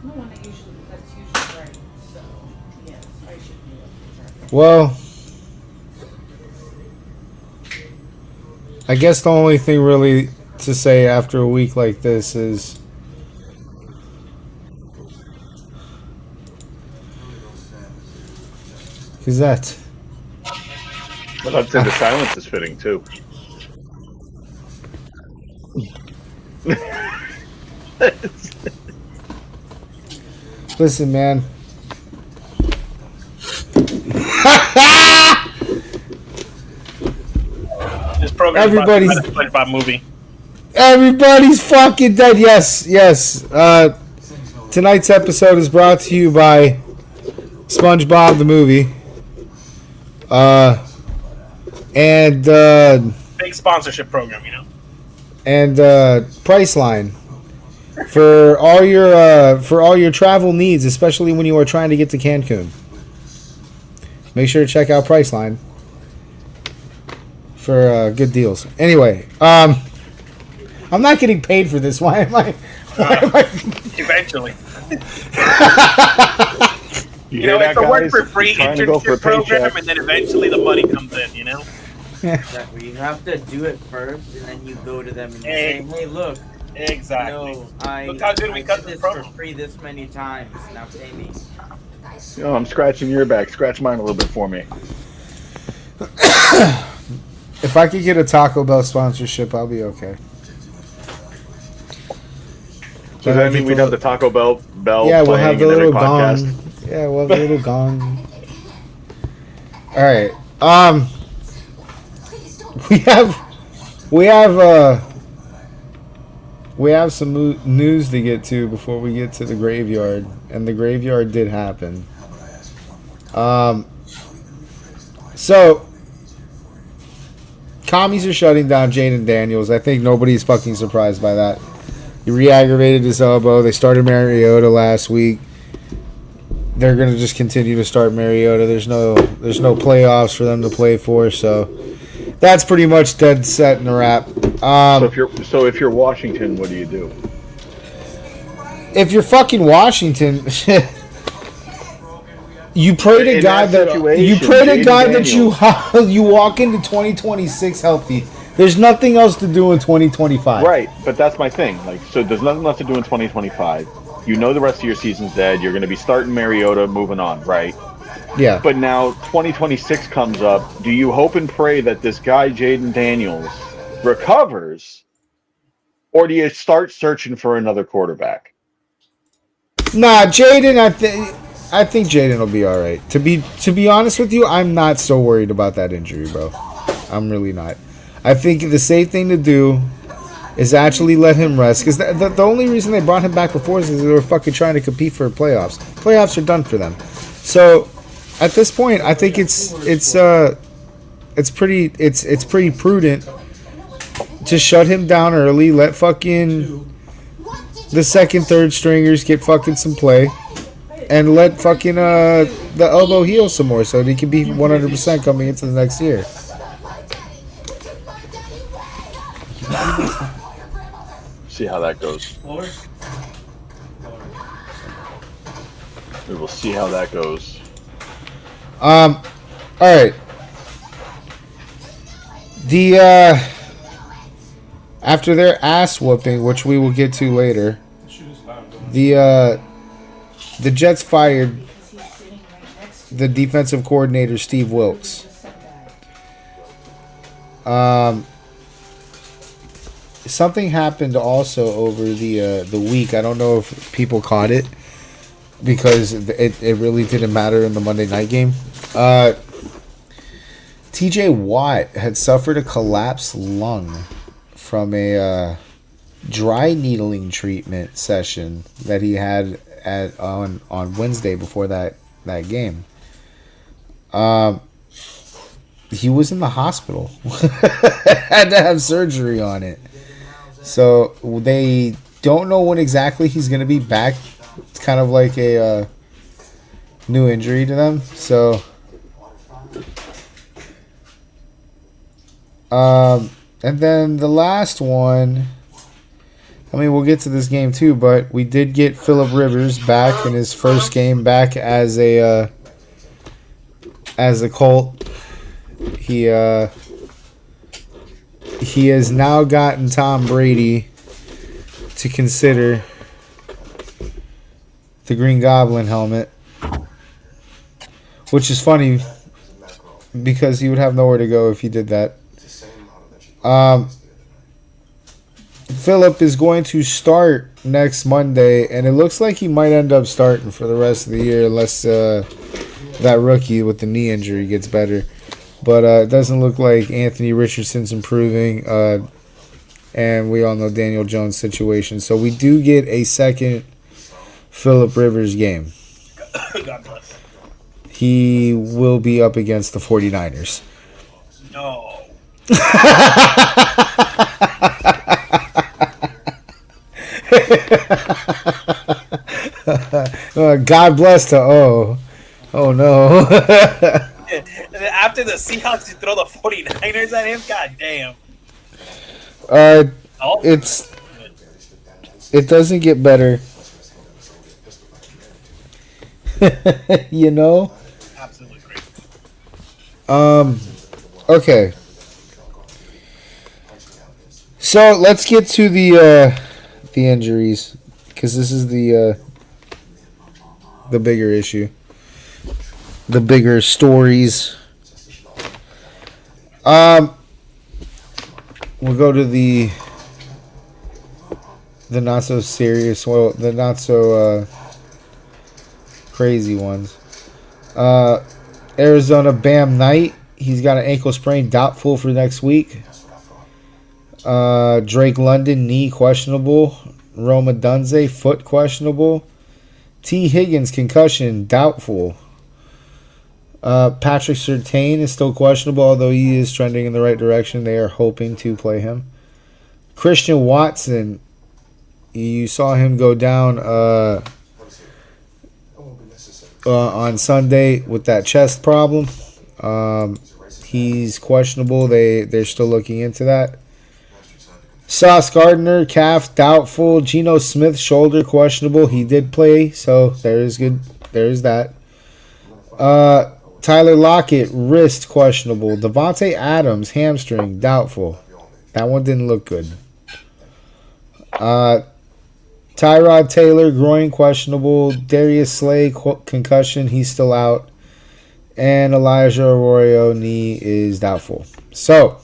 No one that usually that's usually right. So yes, I should be able to. Well, I guess the only thing really to say after a week like this is that. But I'd say the silence is fitting too. Listen, man. This program Everybody's is about a SpongeBob movie. everybody's fucking dead. Yes, yes. Tonight's episode is brought to you by SpongeBob the movie. And Big sponsorship program, you know. and Priceline for all your travel needs, especially when you are trying to get to Cancun. Make sure to check out Priceline for good deals. Anyway, I'm not getting paid for this. Why am I? Eventually. You You know, hear it's that, a work guys? for free Trying to go for a internship program, paycheck. and then eventually the money comes in, you know? Exactly. You have to do it first, and then you go to them and you say, "Hey, look, Exactly. I Look how good we I cut did this this for program." free this many times. Now pay me." You know, I'm scratching your back. Scratch mine a little bit for me. If I could get a Taco Bell sponsorship, I'll be okay. So does that mean we'd have the Taco Bell Yeah, we'll playing have the in every little podcast? gong. Yeah, we'll have the little gong. All right. We have some news to get to before we get to the graveyard, and the graveyard did happen. So commies are shutting down Jaden Daniels. I think nobody's fucking surprised by that. He re-aggravated his elbow. They started Mariota last week. They're gonna just continue to start Mariota. There's no playoffs for them to play for, so that's pretty much dead set in a wrap. So if you're Washington, what do you do? If you're fucking Washington, you pray to In God that that situation, you pray to Jaden God Daniels- that you walk into 2026 healthy. There's nothing else to do in 2025. Right, but that's my thing. Like, so there's nothing left to do in 2025. You know the rest of your season's dead. You're going to be starting Mariota, moving on, right? Yeah. But now 2026 comes up. Do you hope and pray that this guy Jaden Daniels recovers, or do you start searching for another quarterback? Nah, Jaden. I think Jaden will be all right. To be honest with you, I'm not so worried about that injury, bro. I'm really not. I think the safe thing to do is actually let him rest, because the only reason they brought him back before is they were fucking trying to compete for playoffs. Playoffs are done for them. So at this point, I think it's pretty prudent to shut him down early. Let fucking the second, third stringers get fucking some play, and let fucking the elbow heal some more so that he can be 100% coming into the next year. See how that goes. We will see how that goes. All right. The after their ass whooping, which we will get to later, the Jets fired the defensive coordinator Steve Wilkes. Something happened also over the week. I don't know if people caught it, because it really didn't matter in the Monday night game. T.J. Watt had suffered a collapsed lung from a dry needling treatment session that he had on Wednesday before that game. He was in the hospital. Had to have surgery on it. So they don't know when exactly he's going to be back. It's kind of like a new injury to them. So, and then the last one I mean, we'll get to this game too, but we did get Phillip Rivers back in his first game back as a Colt. He has now gotten Tom Brady to consider the Green Goblin helmet, which is funny because he would have nowhere to go if he did that. Phillip is going to start next Monday, and it looks like he might end up starting for the rest of the year unless that rookie with the knee injury gets better. But it doesn't look like Anthony Richardson's improving, and we all know Daniel Jones' situation. So we do get a second Phillip Rivers game. God bless. He will be up against the 49ers. No. God bless to oh no. And then after the Seahawks, you throw the 49ers at him? God damn. It doesn't get better. You know? Absolutely crazy. Okay. So let's get to the injuries, because this is the bigger issue, the bigger stories. We'll go to the not so serious, well, the not so crazy ones. Arizona Bam Knight, he's got an ankle sprain, doubtful for next week. Drake London, knee questionable. Roma Dunze, foot questionable. T. Higgins, concussion, doubtful. Patrick Surtain is still questionable, although he is trending in the right direction. They are hoping to play him. Christian Watson, you saw him go down on Sunday with that chest problem. He's questionable. They're still looking into that. Sauce Gardner, calf, doubtful. Geno Smith, shoulder, questionable. He did play, so there is that. Tyler Lockett, wrist, questionable. Devontae Adams, hamstring, doubtful. That one didn't look good. Tyrod Taylor, groin, questionable. Darius Slay, concussion, he's still out. And Elijah Arroyo, knee, is doubtful. So,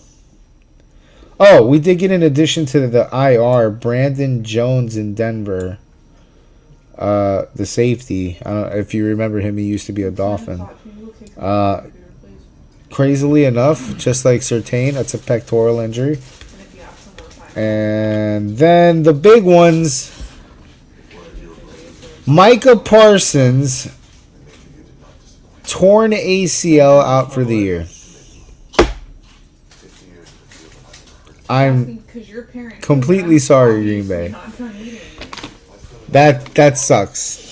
we did get, in addition to the IR, Brandon Jones in Denver, the safety. I don't know if you remember him. He used to be a Dolphin. Crazily enough, just like Surtain, that's a pectoral injury. And then the big ones, Micah Parsons, torn ACL, out for the year. I'm completely sorry, Green Bay. That sucks.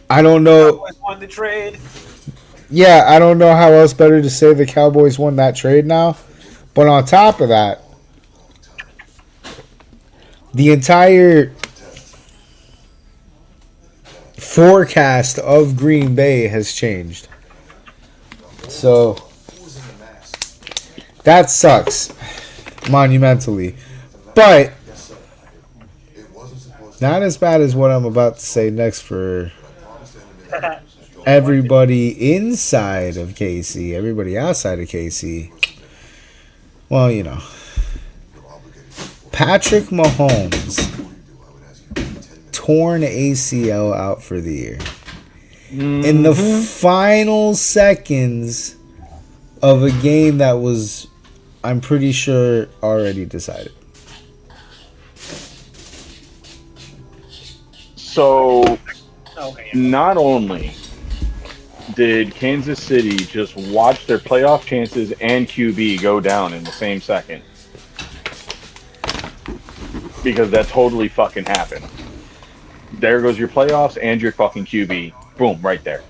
I don't know. Cowboys won the trade. Yeah, I don't know how else better to say the Cowboys won that trade now. But on top of that, the entire forecast of Green Bay has changed. So that sucks monumentally. But not as bad as what I'm about to say next for everybody inside of KC. Everybody outside of KC, well, you know, Patrick Mahomes, torn ACL, out for the year. In the final seconds of a game that was, I'm pretty sure, already decided. So, Okay. not only did Kansas City just watch their playoff chances and QB go down in the same second, because that totally fucking happened. There goes your playoffs and your fucking QB. Boom, right there.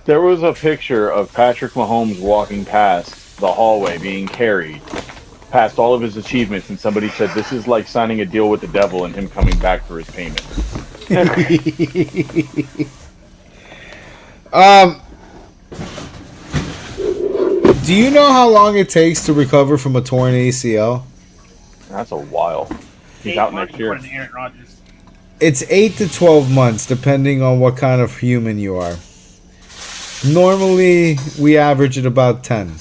There was a picture of Patrick Mahomes walking past the hallway being carried past all of his achievements, and somebody said this is like signing a deal with the devil and him coming back for his payment. Do you know how long it takes to recover from a torn ACL? That's a while. He's out next year. Aaron Rodgers. It's 8 to 12 months, depending on what kind of human you are. Normally, we average at about 10.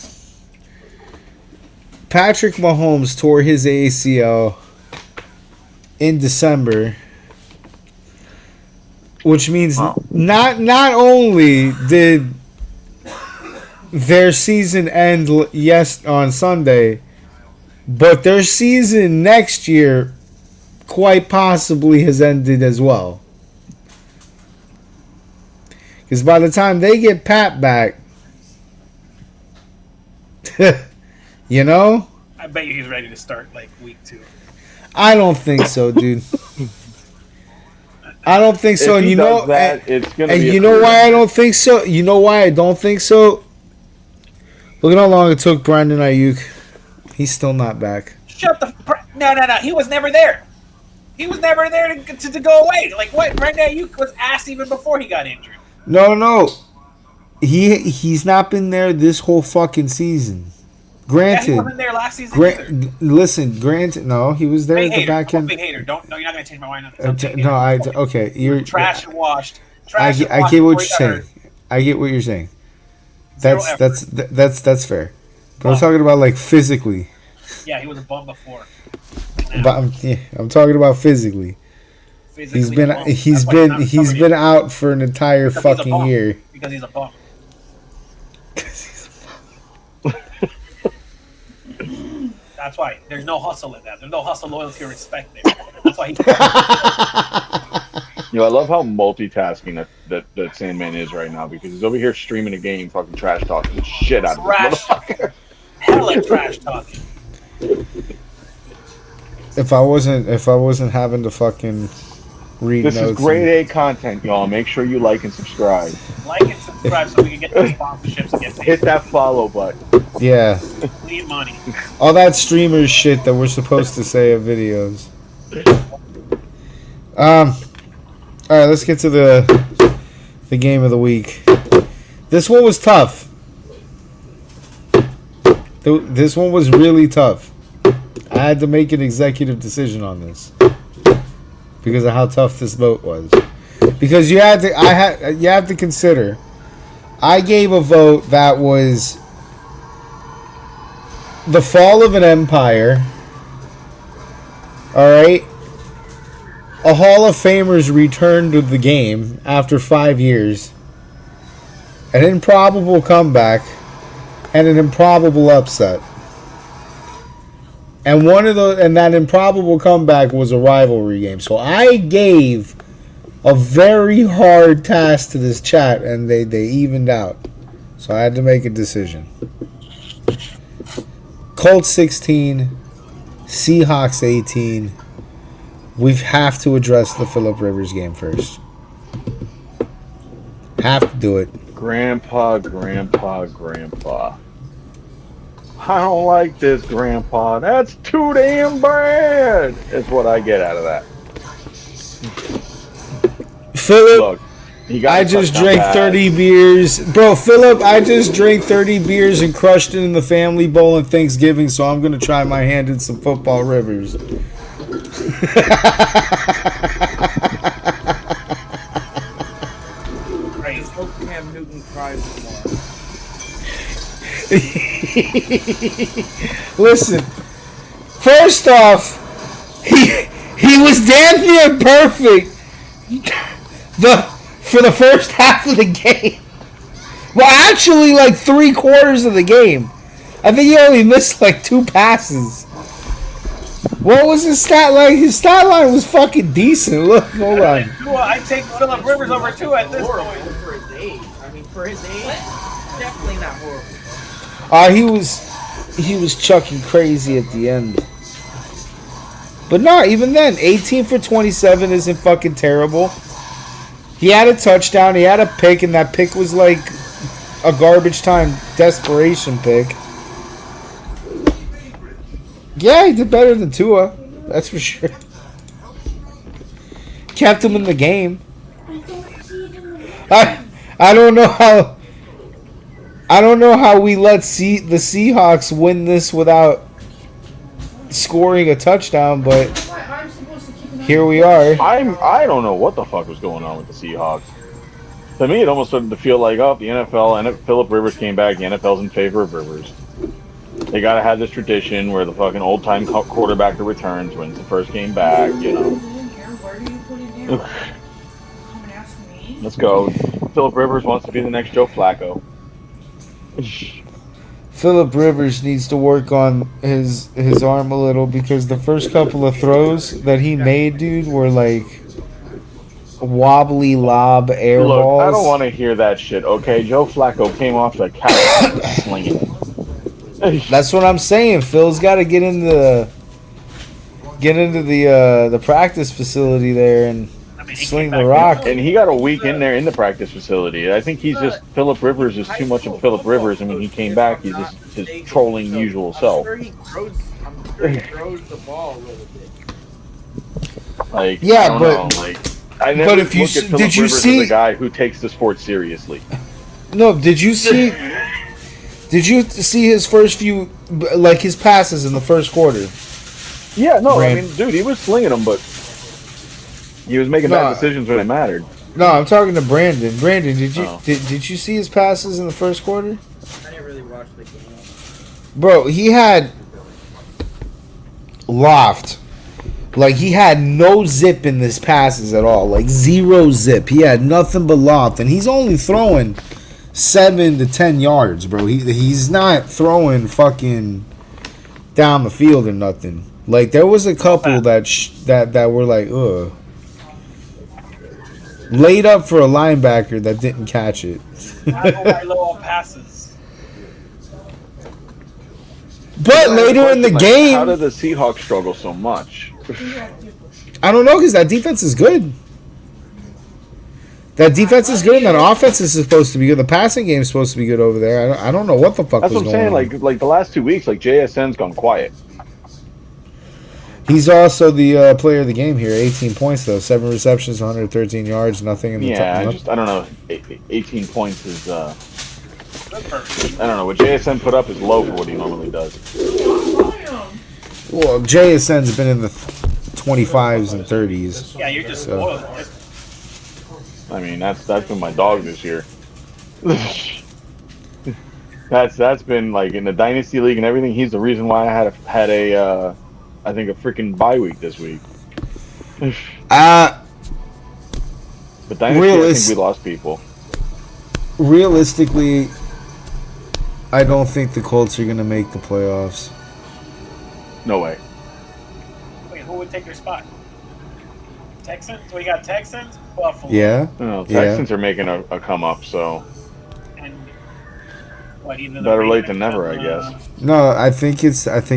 Patrick Mahomes tore his ACL in December, which means not only did their season end on Sunday, but their season next year quite possibly has ended as well. Because by the time they get Pat back, you know? I bet you he's ready to start like week 2. I don't think so, dude. I don't think so. If And he you does know, that, it's gonna and be a you know career why I ender. don't think so? You know why I don't think so? Look at how long it took Brandon Ayuk. He's still not back. Shut the no. He was never there. He was never there to go away. Like what? Brandon Ayuk was asked even before he got injured. No. He's not been there this whole fucking season. Yeah, Granted, he wasn't there last season either. listen. Granted, no, he was there Big at the hater. back I'm a end. big hater. You're not gonna change my mind on this. I'm a big No, hater. okay. You're Trash and washed. I Trash get, and washed I get what before you're he got saying. hurt. I get what you're saying. Zero That's fair. But I'm talking about like physically. Yeah, he was a bum before. But I'm talking about physically. He's been Physically, that's why not he's recovered been yet. out for an entire Because he's a fucking bum. year. Because he's a bum. That's why there's no hustle in that. There's no hustle, loyalty, or respect there. That's why he. You know, I love how multitasking that Sandman is right now, because he's over here streaming a game, fucking trash talking the shit out of this Trash. motherfucker. Hella trash talking. If I wasn't having to fucking read This notes. is grade A content, y'all. Make sure you like and subscribe. Like and subscribe so we can get the sponsorships and get Hit paid. that follow button. Yeah. Need money. All that streamers shit that we're supposed to say of videos. All right, let's get to the game of the week. This one was tough. This one was really tough. I had to make an executive decision on this because of how tough this vote was. Because you have to consider. I gave a vote that was the fall of an empire. All right. A Hall of Famer's return to the game after 5 years. An improbable comeback. And an improbable upset. And that improbable comeback was a rivalry game. So I gave a very hard task to this chat, and they evened out. So I had to make a decision. Colts 16, Seahawks 18. We have to address the Phillip Rivers game first. Have to do it. Grandpa. I don't like this, Grandpa. That's too damn bad. That's what I get out of that. Phillip, Look, he got I a just touchdown drank pass. 30 beers. Bro, Phillip, I just drank 30 beers and crushed it in the family bowl on Thanksgiving, so I'm going to try my hand in some football rivers. Crazy. Hope Cam Newton cries tomorrow. Listen, first off, he was damn near perfect for the first half of the game. Well, actually, like 3/4 of the game. I think he only missed like 2 passes. What was his stat line? His stat line was fucking decent. Look, hold on. I take Phillip Rivers over 2 at this Horrible point. for his age. I mean, for his age, definitely not horrible. He was chucking crazy at the end. But no, even then, 18 for 27 isn't fucking terrible. He had a touchdown, he had a pick, and that pick was like a garbage time desperation pick. Yeah, he did better than Tua. That's for sure. Kept him in the game. I don't know how. I don't know how we let the Seahawks win this without scoring a touchdown, but I'm supposed to keep an eye here on we it. are. I don't know what the fuck was going on with the Seahawks. To me, it almost started to feel like, oh, the NFL and Philip Rivers came back. The NFL's in favor of Rivers. They gotta have this tradition where the fucking old time quarterback that returns wins the first game back. You know, Where do you put it down? Come and ask me. let's go. Philip Rivers wants to be the next Joe Flacco. Philip Rivers needs to work on his arm a little because the first couple of throws that he made, dude, were like wobbly lob air Look, balls. I don't want to hear that shit. Okay, Joe Flacco came off the couch slinging it. That's what I'm saying. Phil's got to get into the practice facility there and He sling came the back rock. And he got a week in there in the practice facility. I think he's just Philip Rivers is too much of Philip Rivers, and when he came back, he's just his trolling usual self. I'm sure he throws the ball a little bit. Like, Yeah, I don't but- know, like, I never but if you look at s- Philip did you Rivers see- as a guy who takes the sport seriously. No, did you see? Did you see his first few, like his passes in the first quarter? Yeah, no, I Brand- mean, dude, he was slinging them, but he was making No. bad decisions when it mattered. No, I'm talking to Brandon. Brandon, did you Oh. did you see his passes in the first quarter? I didn't really watch the game. Bro, he had loft. Like, he had no zip in his passes at all. Like, zero zip. He had nothing but loft. And he's only throwing 7 to 10 yards, bro. He's not throwing fucking down the field or nothing. Like, there was a couple that were like, ugh. Laid up for a linebacker that didn't catch it. Little passes. But later in the Like, game, how did the Seahawks struggle so much? I don't know, because that defense is good. That defense is good, and that offense is supposed to be good. The passing game is supposed to be good over there. I don't know what the fuck That's was what I'm going saying. on. Like the last 2 weeks, like JSN's gone quiet. He's also the player of the game here. 18 points, though. 7 receptions, 113 yards, nothing in the Yeah, top. I don't know. 18 points is I don't know. What JSN put up is low for what he normally does. Well, JSN's been in the 25s and 30s. Yeah, you're just So- spoiled. I mean, that's been my dog this year. that's been like in the dynasty league and everything. He's the reason why I had a I think a freaking bye week this week. But dynasty, I think we lost people. Realistically, I don't think the Colts are going to make the playoffs. No way. Wait, who would take your spot? Texans? We got Texans, Buffalo, Yeah? No, Yeah. Texans are making a come up, so and what? Either the better late Ravens than never, I and, guess. No, I think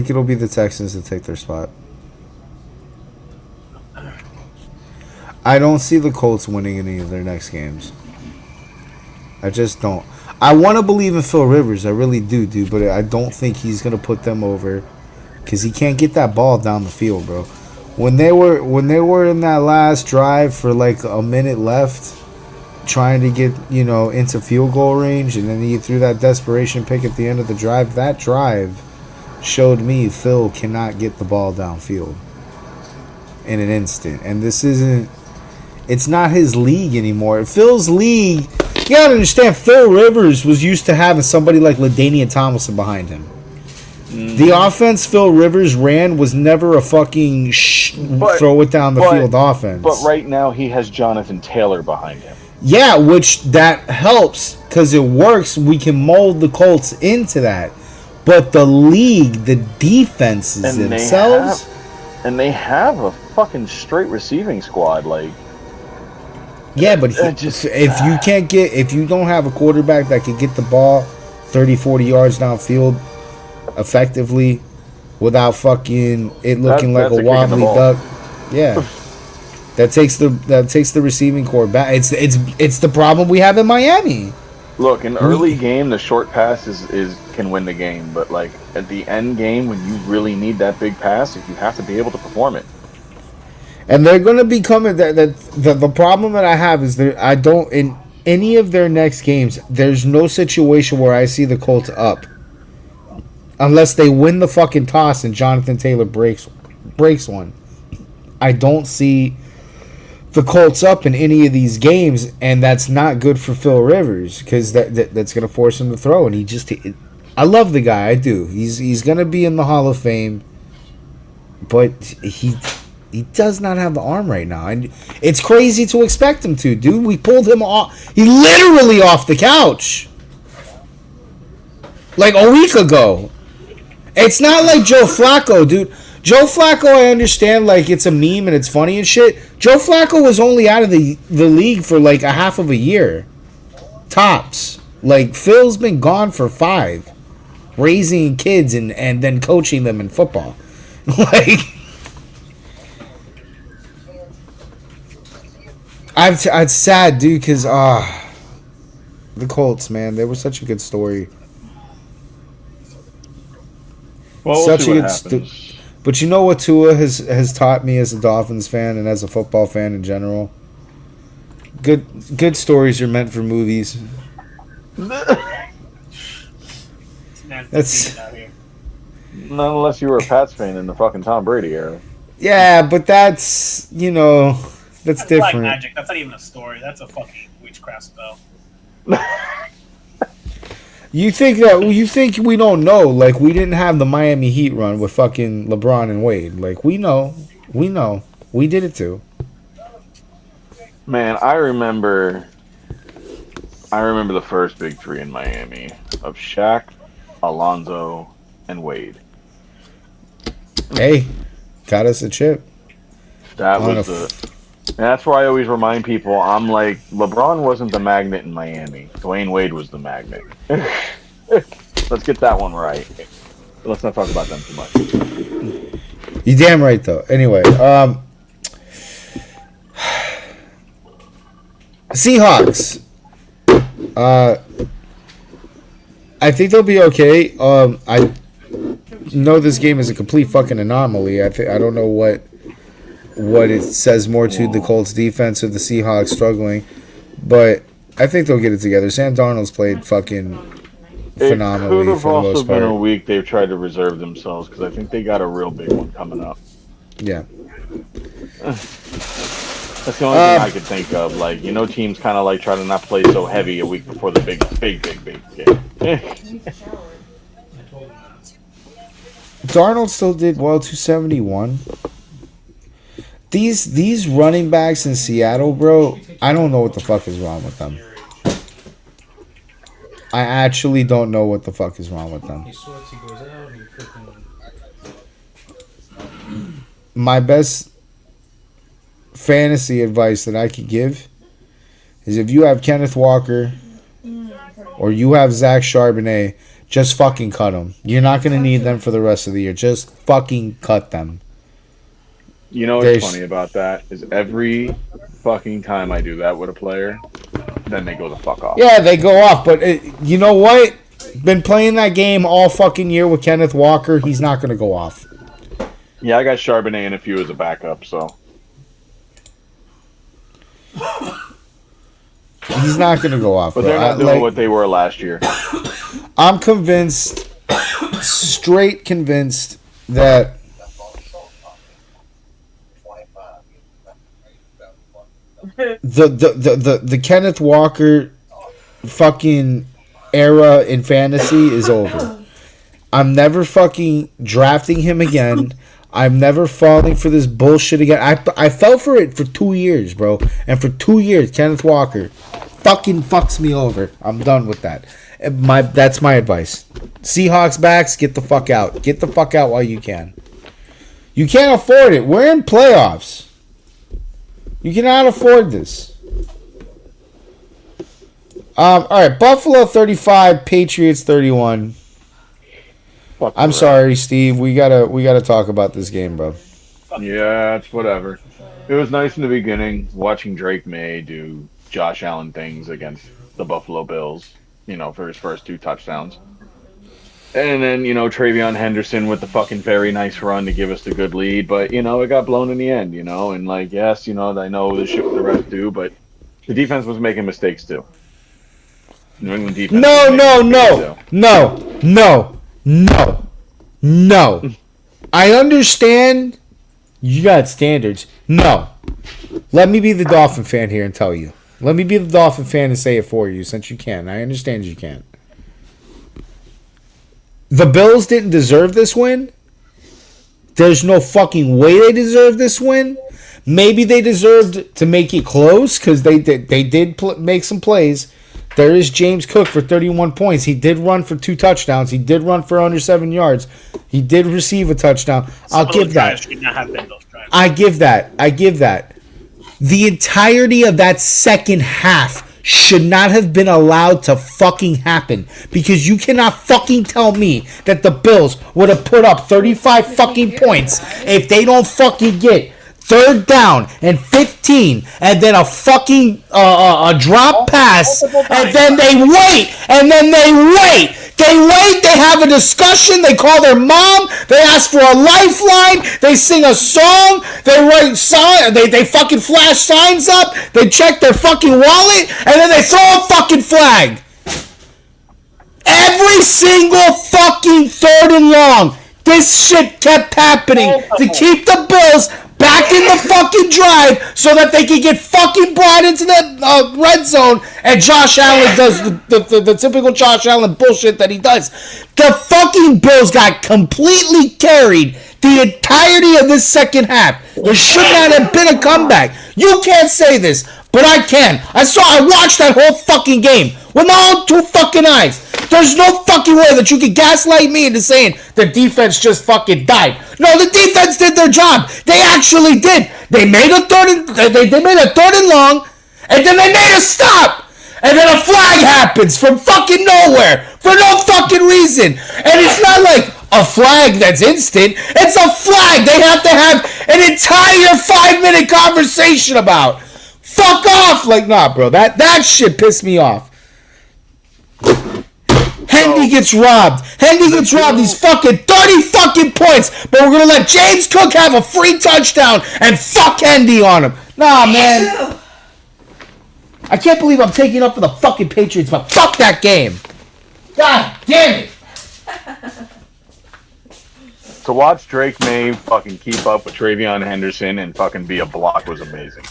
it'll be the Texans to take their spot. I don't see the Colts winning any of their next games. I just don't. I want to believe in Phil Rivers. I really do, dude. But I don't think he's gonna put them over because he can't get that ball down the field, bro. When they were in that last drive for like a minute left, trying to get into field goal range, and then he threw that desperation pick at the end of the drive. That drive showed me Phil cannot get the ball downfield in an instant, and this isn't. It's not his league anymore. Phil's league. You gotta understand, Phil Rivers was used to having somebody like LaDainian Tomlinson behind him. The offense Phil Rivers ran was never a fucking throw it down the field offense. But right now he has Jonathan Taylor behind him. Yeah, which that helps because it works. We can mold the Colts into that. But the league, the defenses themselves, they have a fucking straight receiving squad. Like, yeah, but if you don't have a quarterback that can get the ball 30, 40 yards downfield effectively without fucking it looking like a wobbly duck, yeah. That takes the receiving core back. It's the problem we have in Miami. Look, in the early game, the short pass is can win the game, but like at the end game, when you really need that big pass, you have to be able to perform it. And they're going to be coming. The problem that I have is that I don't in any of their next games. There's no situation where I see the Colts up, unless they win the fucking toss and Jonathan Taylor breaks one. I don't see the Colts up in any of these games, and that's not good for Phil Rivers because that's going to force him to throw. And I love the guy, I do. He's going to be in the Hall of Fame, but he does not have the arm right now, and it's crazy to expect him to, dude. We pulled him off. He literally off the couch like a week ago. It's not like Joe Flacco, dude. Joe Flacco, I understand, like, it's a meme and it's funny and shit. Joe Flacco was only out of the league for, like, a half of a year. Tops. Like, Phil's been gone for 5. Raising kids and then coaching them in football. Like, it's sad, dude, because, the Colts, man, they were such a good story. Well, we'll see what happens. But you know what Tua has taught me as a Dolphins fan and as a football fan in general? Good stories are meant for movies. That's not unless you were a Pats fan in the fucking Tom Brady era. Yeah, but that's that's different. Black magic. That's not even a story. That's a fucking witchcraft spell. You think we don't know? Like, we didn't have the Miami Heat run with fucking LeBron and Wade. Like, we know, we did it too. Man, I remember the first big 3 in Miami of Shaq, Alonzo, and Wade. Hey, got us a chip. That was and that's where I always remind people, I'm like, LeBron wasn't the magnet in Miami. Dwayne Wade was the magnet. Let's get that one right. Let's not talk about them too much. You damn right, though. Anyway, Seahawks. I think they'll be okay. I know this game is a complete fucking anomaly. I don't know what it says more to the Colts defense or the Seahawks struggling, but I think they'll get it together. Sam Darnold's played fucking phenomenally. It could have for the also most been part. a week they've tried to reserve themselves because I think they got a real big one coming up. Yeah. That's the only thing I could think of. Like, teams kind of like try to not play so heavy a week before the big game. Darnold still did well, 271. These running backs in Seattle, bro, I don't know what the fuck is wrong with them. I actually don't know what the fuck is wrong with them. My best fantasy advice that I could give is if you have Kenneth Walker or you have Zach Charbonnet, just fucking cut them. You're not going to need them for the rest of the year. Just fucking cut them. You know what's funny about that is every fucking time I do that with a player, then they go the fuck off. Yeah, they go off. But you know what? Been playing that game all fucking year with Kenneth Walker. He's not going to go off. Yeah, I got Charbonnet and a few as a backup, so. He's not going to go off. But they're not doing what they were last year. I'm convinced, straight convinced, that the Kenneth Walker fucking era in fantasy is over. I'm never fucking drafting him again. I'm never falling for this bullshit again. I fell for it for 2 years, bro. And for 2 years, Kenneth Walker fucking fucks me over. I'm done with that. That's my advice. Seahawks backs, get the fuck out. Get the fuck out while you can. You can't afford it. We're in playoffs. You cannot afford this. All right, Buffalo 35, Patriots 31. I'm sorry, Steve. We gotta talk about this game, bro. Yeah, it's whatever. It was nice in the beginning watching Drake May do Josh Allen things against the Buffalo Bills. for his first 2 touchdowns. And then, Travion Henderson with the fucking very nice run to give us the good lead. But, it got blown in the end, And, yes, I know the shit with the refs do, but the defense was making mistakes too. New England defense. No. I understand you got standards. No. Let me be the Dolphin fan here and tell you. Let me be the Dolphin fan and say it for you since you can. I understand you can. The Bills didn't deserve this win. There's no fucking way they deserved this win. Maybe they deserved to make it close because they did make some plays. There is James Cook for 31 points. He did run for 2 touchdowns. He did run for under 7 yards. He did receive a touchdown. I'll give that. I give that. The entirety of that second half should not have been allowed to fucking happen because you cannot fucking tell me that the Bills would have put up 35 fucking points if they don't fucking get 3rd down and 15 and then a fucking a drop pass and then they wait. They have a discussion. They call their mom. They ask for a lifeline. They sing a song. They write sign. They fucking flash signs up. They check their fucking wallet and then they throw a fucking flag. Every single fucking 3rd and long, this shit kept happening to keep the Bills back in the fucking drive so that they can get fucking brought into the red zone and Josh Allen does the typical Josh Allen bullshit that he does. The fucking Bills got completely carried the entirety of this second half. There should not have been a comeback. You can't say this, but I can. I watched that whole fucking game with my own 2 fucking eyes. There's no fucking way that you can gaslight me into saying the defense just fucking died. No, the defense did their job. They actually did. They made a 3rd and long, and then they made a stop. And then a flag happens from fucking nowhere for no fucking reason. And it's not like a flag that's instant. It's a flag they have to have an entire 5-minute conversation about. Fuck off. Nah, bro. That shit pissed me off. Hendy gets robbed. These fucking 30 fucking points. But we're going to let James Cook have a free touchdown and fuck Hendy on him. Nah, man. I can't believe I'm taking up for the fucking Patriots, but fuck that game. God damn it. To watch Drake May fucking keep up with Travion Henderson and fucking be a block was amazing.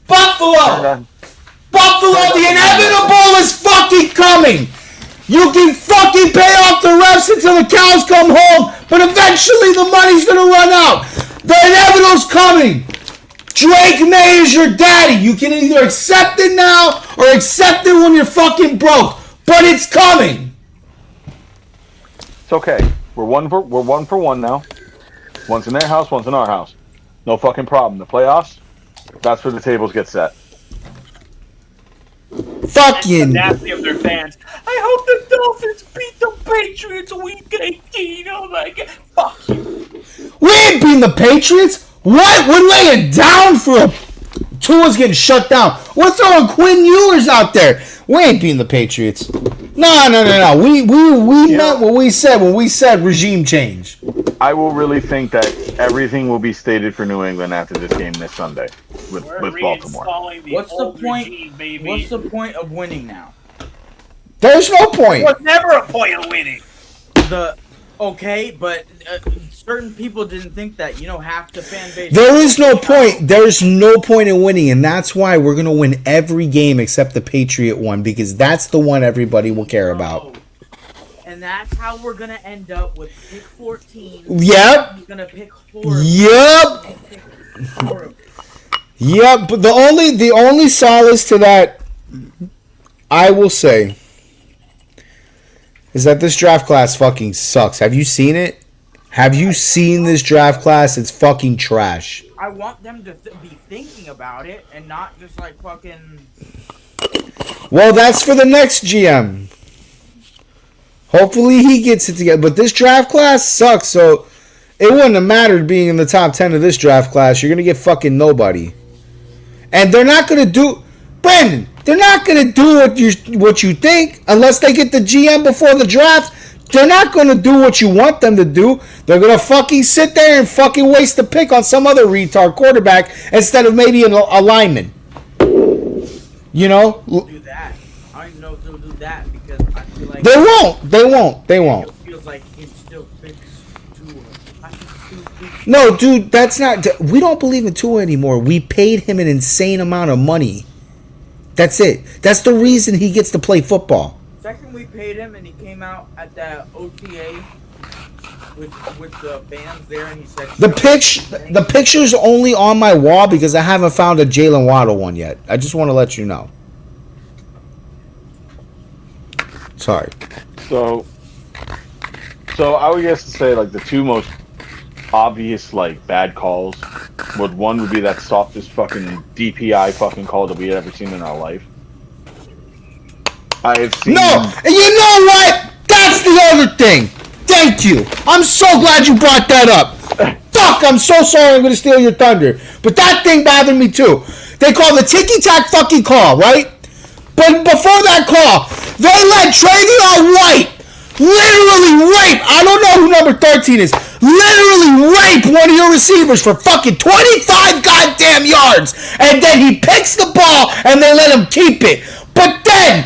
Buffalo, the inevitable is fucking coming. You can fucking pay off the refs until the cows come home, but eventually the money's gonna run out. The inevitable's coming. Drake May is your daddy. You can either accept it now or accept it when you're fucking broke, but it's coming. It's okay. We're one for one now. One's in their house, one's in our house. No fucking problem. The playoffs, that's where the tables get set. Fucking nasty of their fans. I hope the Dolphins beat the Patriots week 18. Oh my god. Fuck you. We ain't beating the Patriots. What? We're laying down for a Tua's getting shut down. We're throwing Quinn Ewers out there. We ain't beating the Patriots. No. We meant what we said when we said regime change. I will really think that everything will be stated for New England after this game this Sunday with Baltimore. What's the point? What's the point of winning now? There's no point. There was never a point of winning. Okay, but certain people didn't think that. Half the fan base. There is no point. There's no point in winning, and that's why we're gonna win every game except the Patriot one because that's the one everybody will care about. And that's how we're gonna end up with pick 14. Yep. We're gonna pick horrible. Yep. But the only solace to that, I will say, is that this draft class fucking sucks. Have you seen it? Have you seen this draft class? It's fucking trash. I want them to be thinking about it and not just fucking. Well, that's for the next GM. Hopefully he gets it together. But this draft class sucks, so it wouldn't have mattered being in the top 10 of this draft class. You're going to get fucking nobody. And they're not going to do... Brandon, They're not gonna do what you think unless they get the GM before the draft. They're not gonna do what you want them to do. They're gonna fucking sit there and fucking waste the pick on some other retard quarterback instead of maybe a lineman. You know? Do that. I don't even know if they'll do that because I feel like They won't. It feels like it still fits Tua. I still think No, dude, that's not. We don't believe in Tua anymore. We paid him an insane amount of money. That's it. That's the reason he gets to play football. second we paid him and he came out at that OTA with the bands there and he said The picture's only on my wall because I haven't found a Jalen Waddle one yet. I just want to let you know. Sorry. So I would guess to say like the two most obvious like bad calls would be that softest fucking DPI fucking call that we had ever seen in our life. I have seen. No, and you know what? That's the other thing. Thank you. I'm so glad you brought that up. Fuck, I'm so sorry I'm going to steal your thunder. But that thing bothered me too. They call the ticky-tack fucking call, right? But before that call, they let Travion White literally rape, I don't know who number 13 is, literally rape one of your receivers for fucking 25 goddamn yards. And then he picks the ball and they let him keep it. But then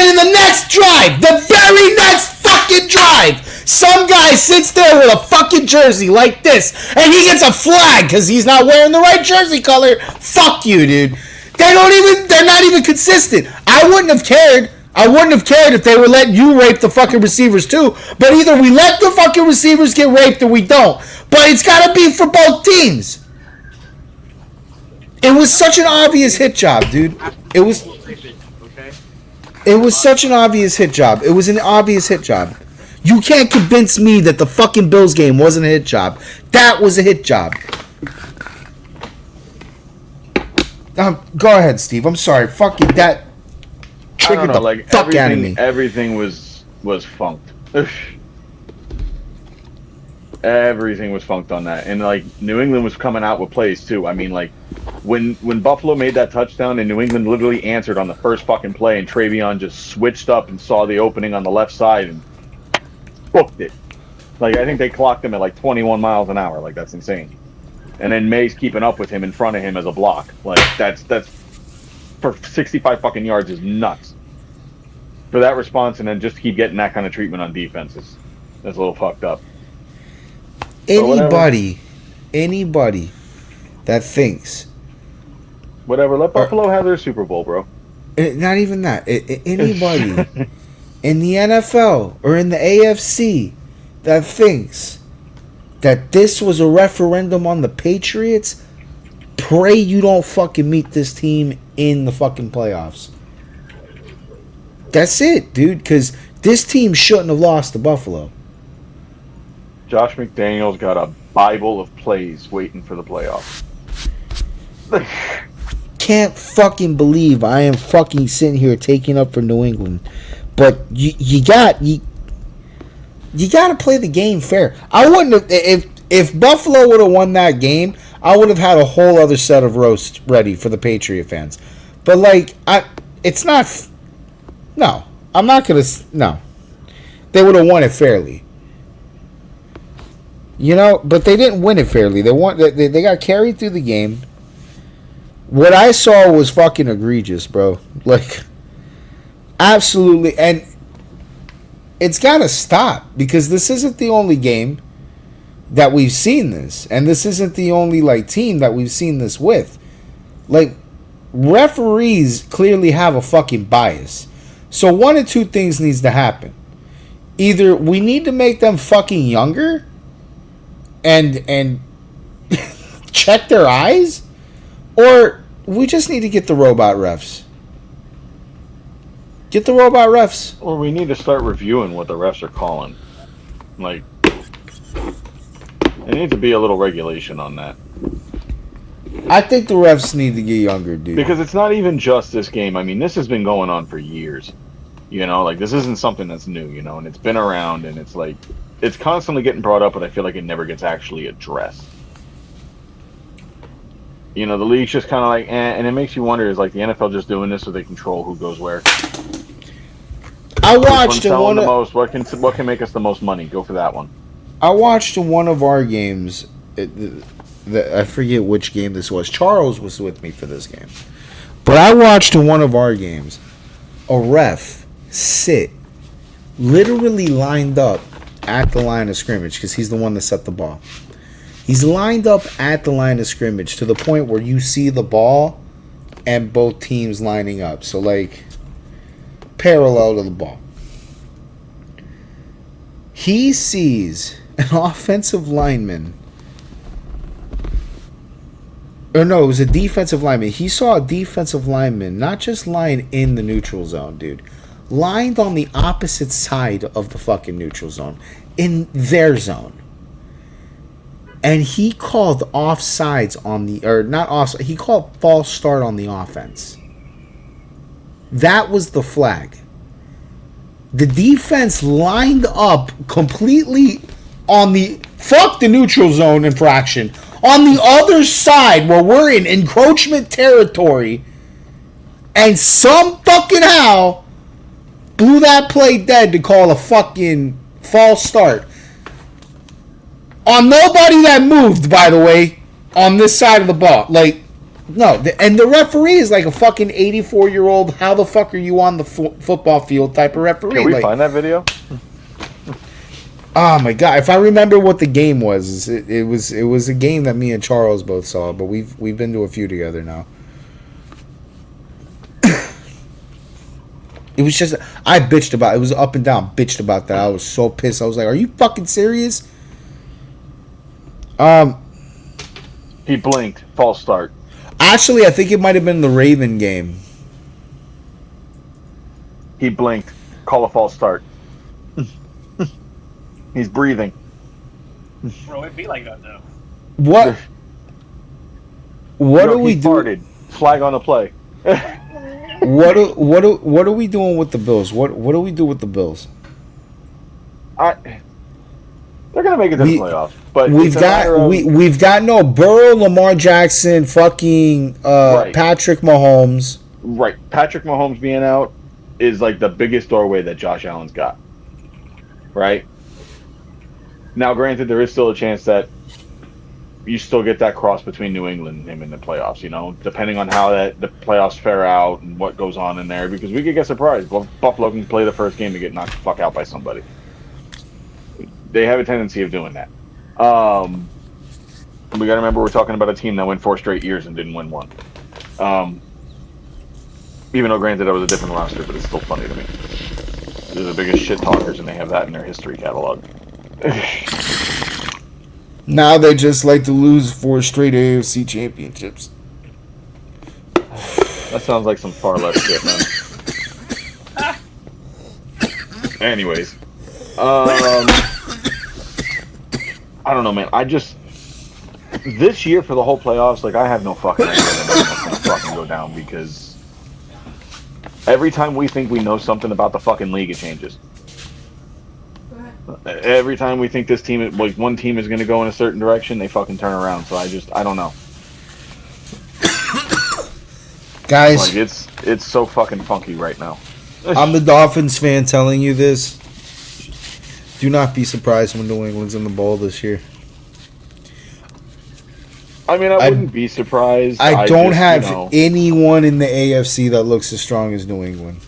in the next drive, the very next fucking drive, some guy sits there with a fucking jersey like this, and he gets a flag because he's not wearing the right jersey color. Fuck you, dude. They're not even consistent. I wouldn't have cared if they were letting you rape the fucking receivers too. But either we let the fucking receivers get raped or we don't. But it's gotta be for both teams. It was such an obvious hit job, dude. It was such an obvious hit job. It was an obvious hit job. You can't convince me that the fucking Bills game wasn't a hit job. That was a hit job. Go ahead, Steve. I'm sorry. Fuck you. That triggered the fuck out of me. Everything was funked. Everything was funked on that, and like New England was coming out with plays too. I mean, like when Buffalo made that touchdown, and New England literally answered on the first fucking play, and Travion just switched up and saw the opening on the left side and booked it. Like I think they clocked him at like 21 miles an hour. Like that's insane. And then May's keeping up with him in front of him as a block. Like that's for 65 fucking yards is nuts. For that response, and then just keep getting that kind of treatment on defenses, that's a little fucked up. Anybody that thinks whatever, let Buffalo have their Super Bowl, bro. Not even that. Anybody in the NFL or in the AFC that thinks that this was a referendum on the Patriots, pray you don't fucking meet this team in the fucking playoffs. That's it, dude, because this team shouldn't have lost to Buffalo. Josh McDaniels got a Bible of plays waiting for the playoffs. Can't fucking believe I am fucking sitting here taking up for New England. But you got to play the game fair. I wouldn't have if Buffalo would have won that game, I would have had a whole other set of roasts ready for the Patriot fans. But like it's not. No, I'm not gonna. No, they would have won it fairly. You know, but they didn't win it fairly. They got carried through the game. What I saw was fucking egregious, bro. Like, absolutely, and it's gotta stop because this isn't the only game that we've seen this, and this isn't the only like team that we've seen this with. Like, referees clearly have a fucking bias. So one of two things needs to happen. Either we need to make them fucking younger and check their eyes, or we just need to get the robot refs. Get the robot refs. Or we need to start reviewing what the refs are calling. Like, there needs to be a little regulation on that. I think the refs need to get younger, dude. Because it's not even just this game. I mean, this has been going on for years. You know, like, this isn't something that's new, you know, and it's been around, and it's like, it's constantly getting brought up, but I feel like it never gets actually addressed. You know, the league's just kind of like, and it makes you wonder: is like the NFL just doing this so they control who goes where? I Which one's watched in selling one the of, most? What can make us the most money? Go for that one. I watched in one of our games. I forget which game this was. Charles was with me for this game, but I watched in one of our games a ref sit literally lined up at the line of scrimmage because he's the one that set the ball. He's lined up at the line of scrimmage to the point where you see the ball and both teams lining up. So, like, parallel to the ball. He sees an offensive lineman. Or no, it was a defensive lineman. He saw a defensive lineman not just lying in the neutral zone, dude. Lined on the opposite side of the fucking neutral zone. In their zone. And he called offsides on the, or not offside, he called false start on the offense. That was the flag. The defense lined up completely on the, fuck the neutral zone infraction, on the other side where we're in encroachment territory, and some fucking how blew that play dead to call a fucking false start. On nobody that moved, by the way, on this side of the ball. Like, no. And the referee is like a fucking 84-year-old, how the fuck are you on the football field type of referee. Can we like, find that video? Oh, my God. If I remember what the game was, it was a game that me and Charles both saw, but we've been to a few together now. It was just, I bitched about it. It was up and down, bitched about that. I was so pissed. I was like, are you fucking serious? He blinked. False start. Actually, I think it might have been the Raven game. He blinked. Call a false start. He's breathing. Bro, it'd be like that though. What? What Yo, do we he do? farted. Flag on the play. What are we doing with the Bills? What do we do with the Bills? They're gonna make it to the playoffs, but we've got no Burrow, Lamar Jackson, fucking Right. Patrick Mahomes. Right. Patrick Mahomes being out is like the biggest doorway that Josh Allen's got. Right? Now, granted, there is still a chance that you still get that cross between New England and him in the playoffs, you know, depending on how the playoffs fare out and what goes on in there, because we could get surprised. Buffalo can play the first game and get knocked the fuck out by somebody. They have a tendency of doing that. We got to remember we're talking about a team that went 4 straight years and didn't win one. Even though, granted, that was a different roster, but it's still funny to me. They're the biggest shit talkers, and they have that in their history catalog. Now they just like to lose 4 straight AFC championships. That sounds like some far left shit, man. Anyways, I don't know, man. This year for the whole playoffs, like, I have no fucking idea what's gonna fucking go down, because every time we think we know something about the fucking league, it changes. Every time we think this team, like, one team is gonna go in a certain direction, they fucking turn around. So I don't know. Guys, Like, it's so fucking funky right now. I'm the Dolphins fan telling you this. Do not be surprised when New England's in the bowl this year. I mean, I wouldn't be surprised. I don't have anyone in the AFC that looks as strong as New England.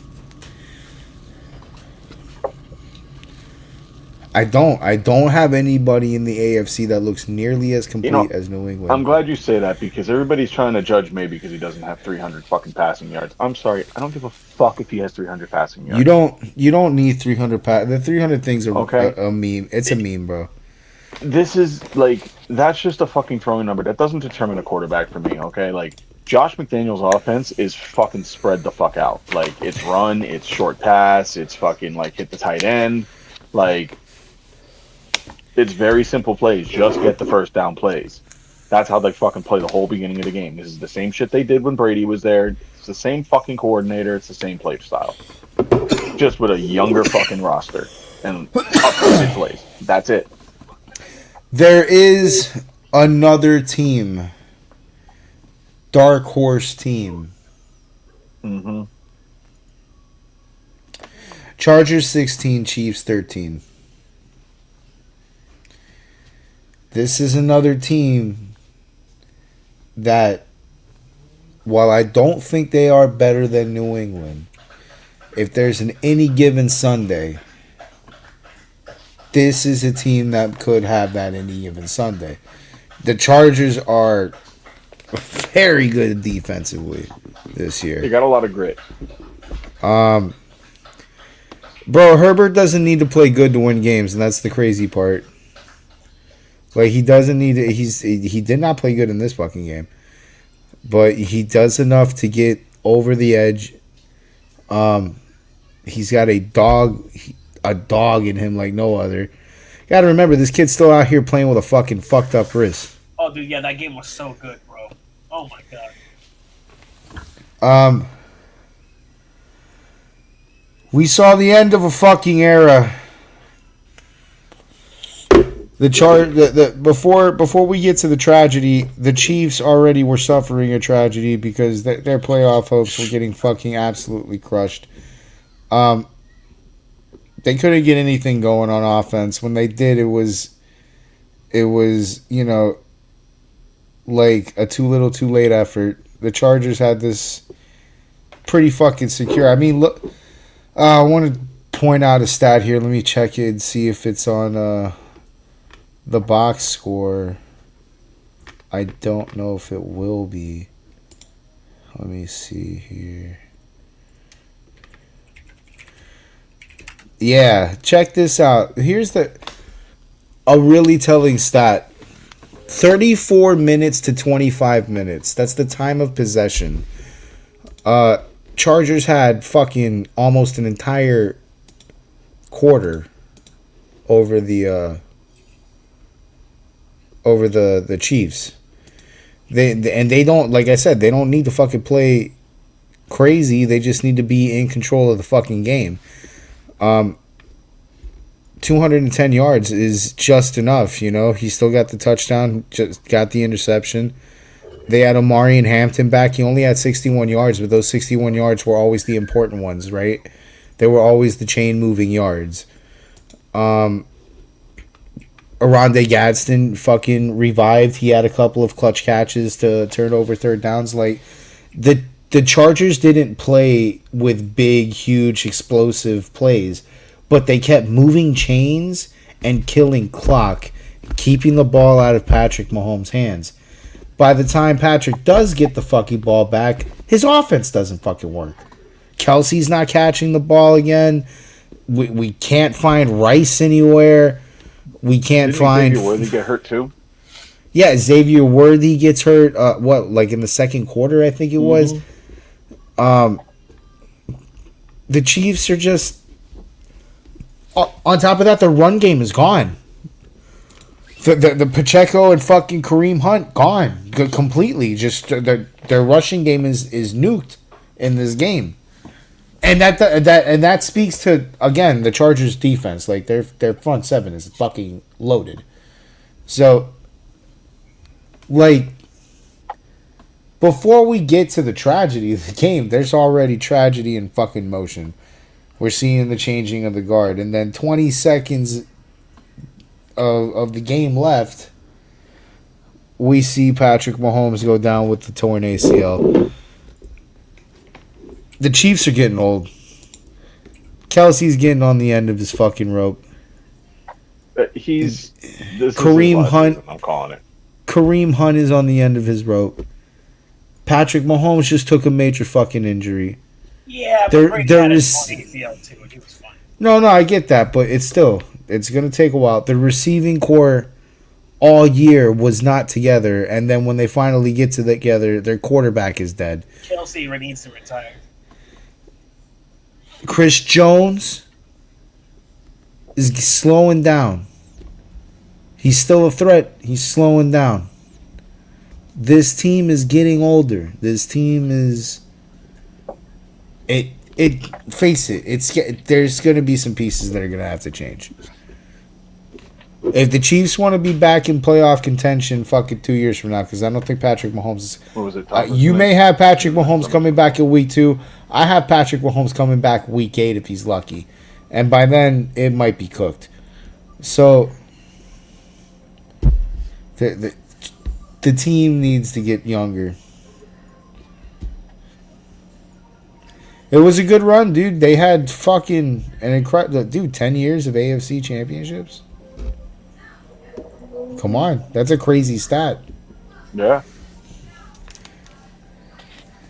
I don't have anybody in the AFC that looks nearly as complete as New England. I'm glad you say that, because everybody's trying to judge me because he doesn't have 300 fucking passing yards. I'm sorry, I don't give a fuck if he has 300 passing yards. You don't need 300 The 300 things are Okay. a meme. It's a meme, bro. This is, like, that's just a fucking throwing number. That doesn't determine a quarterback for me, okay? Like, Josh McDaniels' offense is fucking spread the fuck out. Like, it's run, it's short pass, it's fucking, like, hit the tight end. Like, it's very simple plays. Just get the first down plays. That's how they fucking play the whole beginning of the game. This is the same shit they did when Brady was there. It's the same fucking coordinator. It's the same play style. Just with a younger fucking roster and upgraded plays. That's it. There is another team dark horse team. Mm-hmm. Chargers 16, Chiefs 13. This is another team that, while I don't think they are better than New England, if there's an any given Sunday, this is a team that could have that any given Sunday. The Chargers are very good defensively this year. They got a lot of grit. Bro, Herbert doesn't need to play good to win games, and that's the crazy part. Like, he doesn't need to, he did not play good in this fucking game. But he does enough to get over the edge. He's got a dog in him like no other. Gotta remember, this kid's still out here playing with a fucking fucked up wrist. Oh, dude, yeah, that game was so good, bro. Oh my god. We saw the end of a fucking era. Before we get to the tragedy, the Chiefs already were suffering a tragedy because their playoff hopes were getting fucking absolutely crushed. They couldn't get anything going on offense. When they did, it was like a too little, too late effort. The Chargers had this pretty fucking secure. I mean, look, I want to point out a stat here. Let me check it and see if it's on the box score. I don't know if it will be. Let me see here. Yeah, check this out. Here's a really telling stat. 34 minutes to 25 minutes. That's the time of possession. Chargers had fucking almost an entire quarter over the Chiefs. They don't, like I said, they don't need to fucking play crazy. They just need to be in control of the fucking game. 210 yards is just enough, you know. He still got the touchdown, just got the interception. They had Amari and Hampton back. He only had 61 yards, but those 61 yards were always the important ones, right? They were always the chain-moving yards. Aronde Gadsden fucking revived. He had a couple of clutch catches to turn over third downs. Like, the Chargers didn't play with big, huge, explosive plays, but they kept moving chains and killing clock, keeping the ball out of Patrick Mahomes' hands. By the time Patrick does get the fucking ball back, his offense doesn't fucking work. Kelsey's not catching the ball again. We can't find Rice anywhere. We can't find. Xavier Worthy get hurt too? Yeah, Xavier Worthy gets hurt. Like in the second quarter, I think it was. The Chiefs are just. On top of that, the run game is gone. The Pacheco and fucking Kareem Hunt gone completely. Just their rushing game is nuked in this game, and that speaks to, again, the Chargers defense. Like their front seven is fucking loaded. So, like, before we get to the tragedy of the game, there's already tragedy in fucking motion. We're seeing the changing of the guard, and then 20 seconds of the game left, we see Patrick Mahomes go down with the torn ACL. The Chiefs are getting old. Kelsey's getting on the end of his fucking rope. Kareem Hunt. I'm calling it. Kareem Hunt is on the end of his rope. Patrick Mahomes just took a major fucking injury. Yeah, but Brady had his ACL too, and he was fine. No, I get that, but it's going to take a while. The receiving core all year was not together, and then when they finally get together, their quarterback is dead. Kelsey needs to retire. Chris Jones is slowing down. He's still a threat. He's slowing down. This team is getting older. This team is... Face it. There's going to be some pieces that are going to have to change. If the Chiefs want to be back in playoff contention, fuck it, 2 years from now, because I don't think Patrick Mahomes is. What was it? You may have Patrick Mahomes coming back in week 2. I have Patrick Mahomes coming back week 8 if he's lucky, and by then it might be cooked. So the team needs to get younger. It was a good run, dude. They had fucking an incredible 10 years of AFC championships. Come on, that's a crazy stat. Yeah.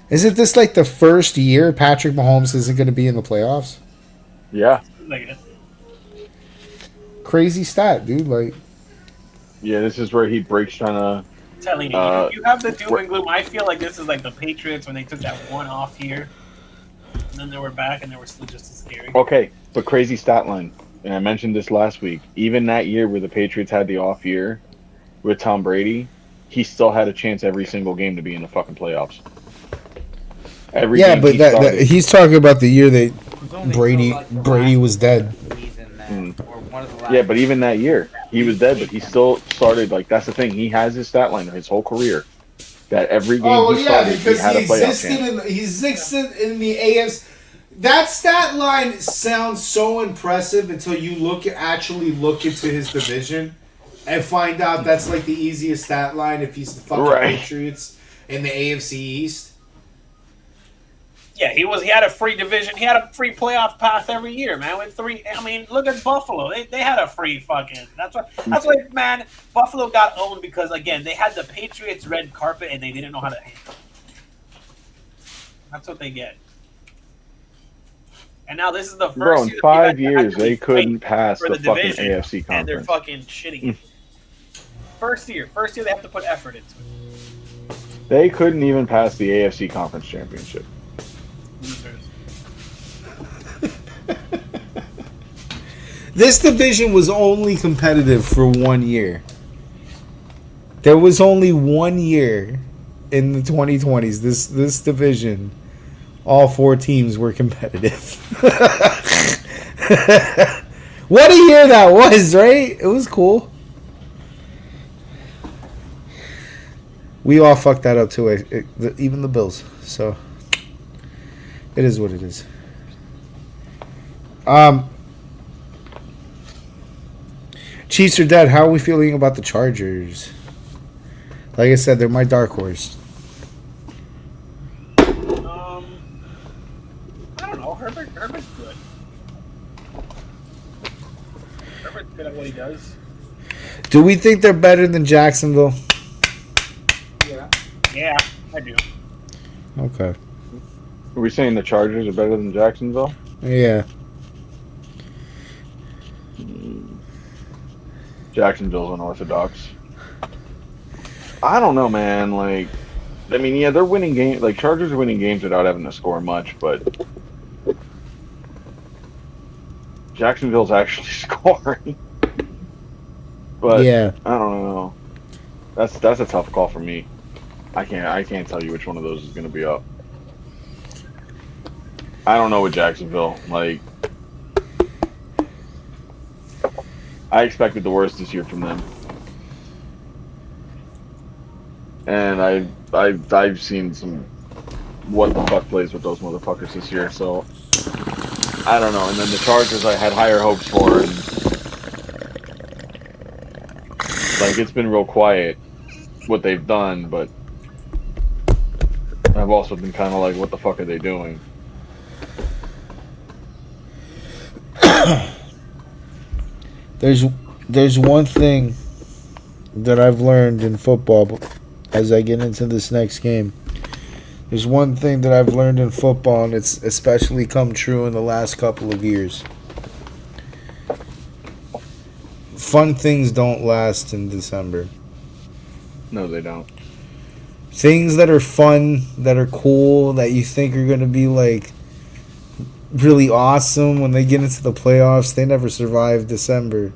Isn't this like the first year Patrick Mahomes isn't going to be in the playoffs? Yeah. Like, Crazy stat, dude. Like, Yeah, this is where he breaks trying to. telling you, you have the doom and gloom. I feel like this is like the Patriots when they took that one off year, and then they were back and they were still just as scary. Okay, but crazy stat line. And I mentioned this last week. Even that year where the Patriots had the off year with Tom Brady, he still had a chance every single game to be in the fucking playoffs. Every yeah, game but he that started. he's talking about the year that It was only Brady till, like, the Brady last was dead. season that- or one of the last Yeah, but even that year, he was dead, but he still started. Like, that's the thing. He has his stat line his whole career. That every game he started, he had a playoff chance. he existed in the AFC. That stat line sounds so impressive until you actually look into his division and find out that's like the easiest stat line if he's the fucking Right. Patriots in the AFC East. Yeah, he had a free division. He had a free playoff path every year, man. With 3, I mean, look at Buffalo. They had a free fucking. That's why, man. Buffalo got owned because again they had the Patriots red carpet and they didn't know how to handle it. That's what they get. And now this is the first Bro, in year that 5 you guys years, actually they couldn't fight pass for the fucking division, AFC and they're conference. fucking shitting. it. First year they have to put effort into it. They couldn't even pass the AFC conference championship. Losers. This division was only competitive for 1 year. There was only 1 year in the 2020s. This division, all 4 teams were competitive. What a year that was, right? It was cool. We all fucked that up too, even the Bills. So it is what it is. Chiefs are dead. How are we feeling about the Chargers? Like I said, they're my dark horse. I don't know. Herbert's good. Herbert's good at what he does. Do we think they're better than Jacksonville? Yeah. Yeah, I do. Okay. Are we saying the Chargers are better than Jacksonville? Yeah. Jacksonville's unorthodox. I don't know, man. Like, I mean, yeah, they're winning games. Like, Chargers are winning games without having to score much, but Jacksonville's actually scoring. But Yeah. I don't know. That's a tough call for me. I can't tell you which one of those is going to be up. I don't know with Jacksonville. Like, I expected the worst this year from them, and I've seen some what the fuck plays with those motherfuckers this year. So I don't know. And then the Chargers, I had higher hopes for, and like it's been real quiet what they've done, but I've also been kind of like, what the fuck are they doing? There's one thing that I've learned in football as I get into this next game. There's one thing that I've learned in football, and it's especially come true in the last couple of years. Fun things don't last in December. No, they don't. Things that are fun, that are cool, that you think are going to be like really awesome when they get into the playoffs, they never survive December.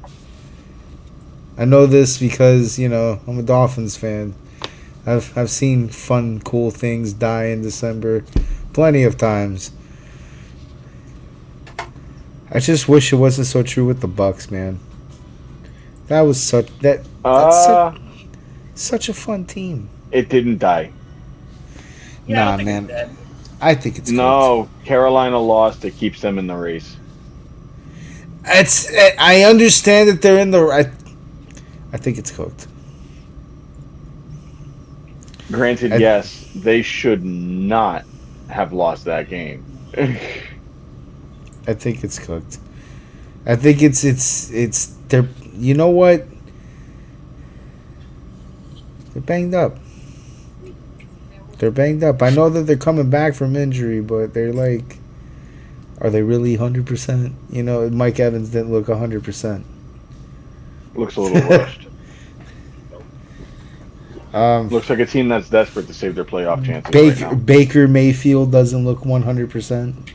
I know this because, you know, I'm a Dolphins fan. I've seen fun, cool things die in December plenty of times. I just wish it wasn't so true with the Bucks, man. That was that's such a fun team. It didn't die. Yeah, I Nah, don't think man. it's dead. I think it's cooked. No, Carolina lost. It keeps them in the race. I understand that they're in the. I think it's cooked. Granted, yes, they should not have lost that game. I think it's cooked. I think it's they're. You know what? They're banged up. They're banged up. I know that they're coming back from injury, but they're like, are they really 100%? You know, Mike Evans didn't look 100%. Looks a little rushed. Looks like a team that's desperate to save their playoff chances right now. Baker Mayfield doesn't look 100%.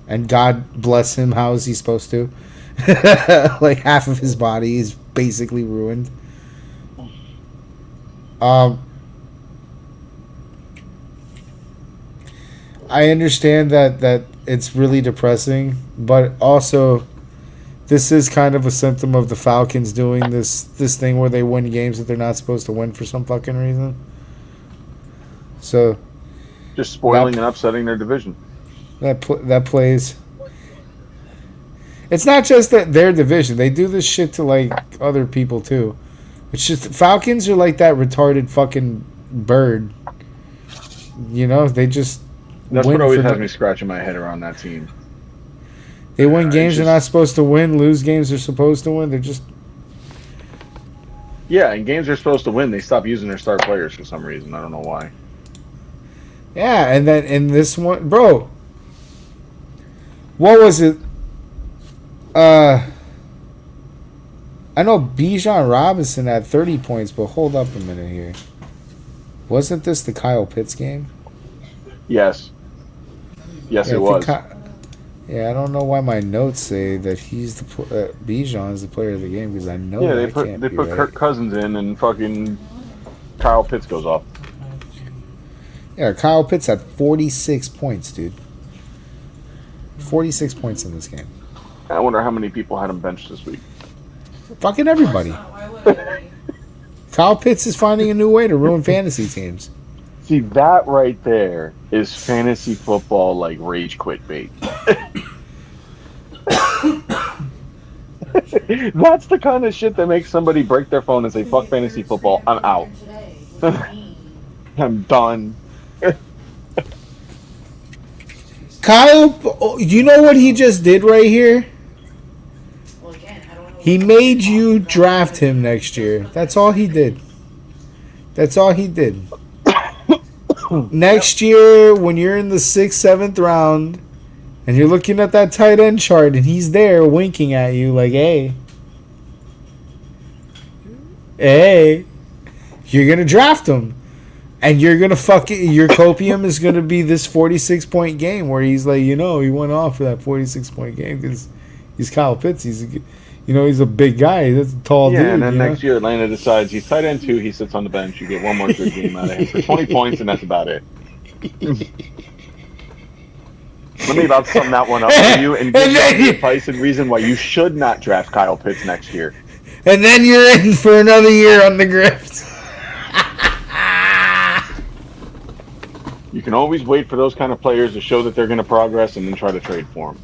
And God bless him, how is he supposed to? Like half of his body is basically ruined. I understand that it's really depressing, but also this is kind of a symptom of the Falcons doing this thing where they win games that they're not supposed to win for some fucking reason. So just spoiling and upsetting their division. That plays. It's not just that their division; they do this shit to like other people too. It's just Falcons are like that retarded fucking bird. You know, they just. That's what always has me scratching my head around that team. They win games they're not supposed to win, lose games they're supposed to win. They're just. Yeah, and games they're supposed to win, they stop using their star players for some reason. I don't know why. Yeah, and then in this one, bro. What was it? I know Bijan Robinson had 30 points, but hold up a minute here. Wasn't this the Kyle Pitts game? Yes. Yes, Yeah, it was. Yeah, I don't know why my notes say that he's the Bijan is the player of the game because I know Yeah, that they put Kirk Cousins in and fucking Kyle Pitts goes off. Yeah, Kyle Pitts had 46 points, dude. 46 points in this game. I wonder how many people had him benched this week. Fucking everybody. Kyle Pitts is finding a new way to ruin fantasy teams. See, that right there is fantasy football like rage quit bait. That's the kind of shit that makes somebody break their phone and say, fuck fantasy football, I'm out. I'm done. Kyle, you know what he just did right here? He made you draft him next year. That's all he did. That's all he did. Next year, when you're in the 6th, 7th round, and you're looking at that tight end chart, and he's there winking at you like, hey, you're going to draft him. And you're going to your copium is going to be this 46-point game where he's like, he went off for that 46-point game because he's Kyle Pitts. He's a big guy. That's a tall dude. Yeah, and then next year Atlanta decides he's tight end 2. He sits on the bench. You get one more good game out of him for 20 points, and that's about it. Let me about sum that one up for you and give you the advice and reason why you should not draft Kyle Pitts next year. And then you're in for another year on the grift. You can always wait for those kind of players to show that they're going to progress and then try to trade for them.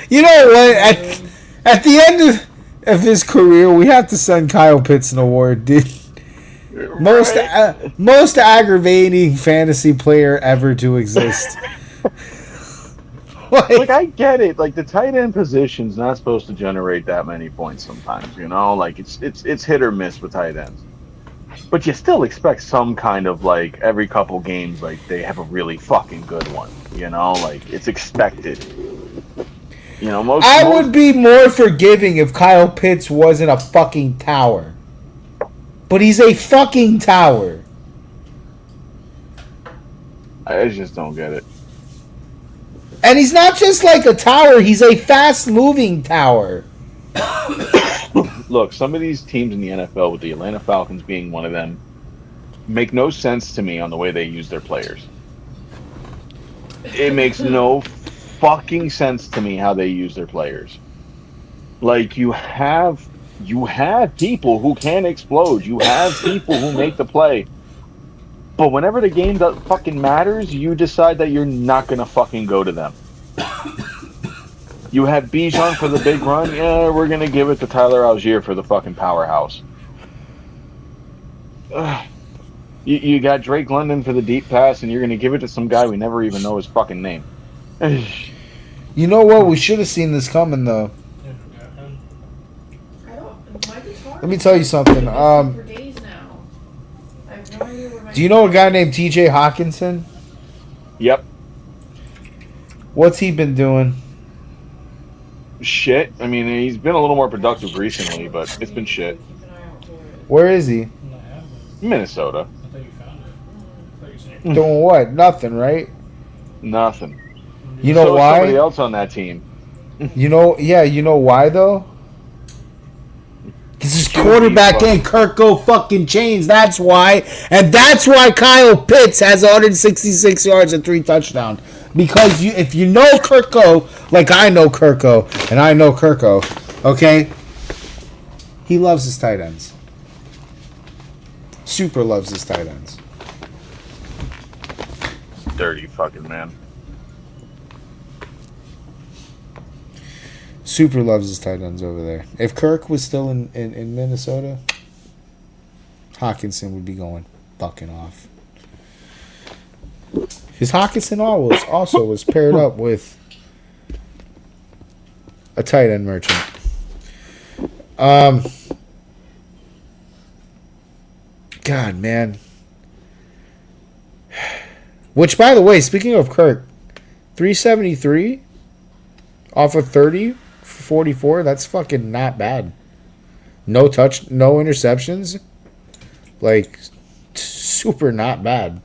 You know what? At the end of his career, we have to send Kyle Pitts an award, dude. Most aggravating fantasy player ever to exist. Like, I get it. Like, the tight end position's not supposed to generate that many points sometimes, Like, it's hit or miss with tight ends. But you still expect some kind of, like, every couple games, like, they have a really fucking good one, Like, it's expected. I would be more forgiving if Kyle Pitts wasn't a fucking tower. But he's a fucking tower. I just don't get it. And he's not just like a tower, he's a fast-moving tower. Look, some of these teams in the NFL, with the Atlanta Falcons being one of them, make no sense to me on the way they use their players. It makes no fucking sense to me how they use their players. Like you have people who can explode. You have people who make the play. But whenever the game that fucking matters, you decide that you're not gonna fucking go to them. You have Bijan for the big run. Yeah, we're gonna give it to Tyler Algier for the fucking powerhouse. Ugh. You got Drake London for the deep pass, and you're gonna give it to some guy we never even know his fucking name. You know what? We should have seen this coming, though. I don't. My guitar. Let me tell you something. For days now. I have no idea where my. Do you know a guy named T.J. Hawkinson? Yep. What's he been doing? Shit. I mean, he's been a little more productive recently, but it's been shit. Keep an eye out for it. Where is he? Minnesota. Doing what? Nothing, right? Nothing. You know So is somebody why? else on that team. You know why though? Because his quarterback ain't Kirk go fucking chains. That's why, and that's why Kyle Pitts has 166 yards and 3 touchdowns. Because if you know Kirko, like I know Kirko, and I know Kirko, okay, he loves his tight ends. Super loves his tight ends. Dirty fucking man. Super loves his tight ends over there. If Kirk was still in Minnesota, Hawkinson would be going fucking off. Because Hawkinson also was paired up with a tight end merchant. God, man. Which, by the way, speaking of Kirk, 373 off of 30 for 44, that's fucking not bad. No interceptions. Like, super not bad.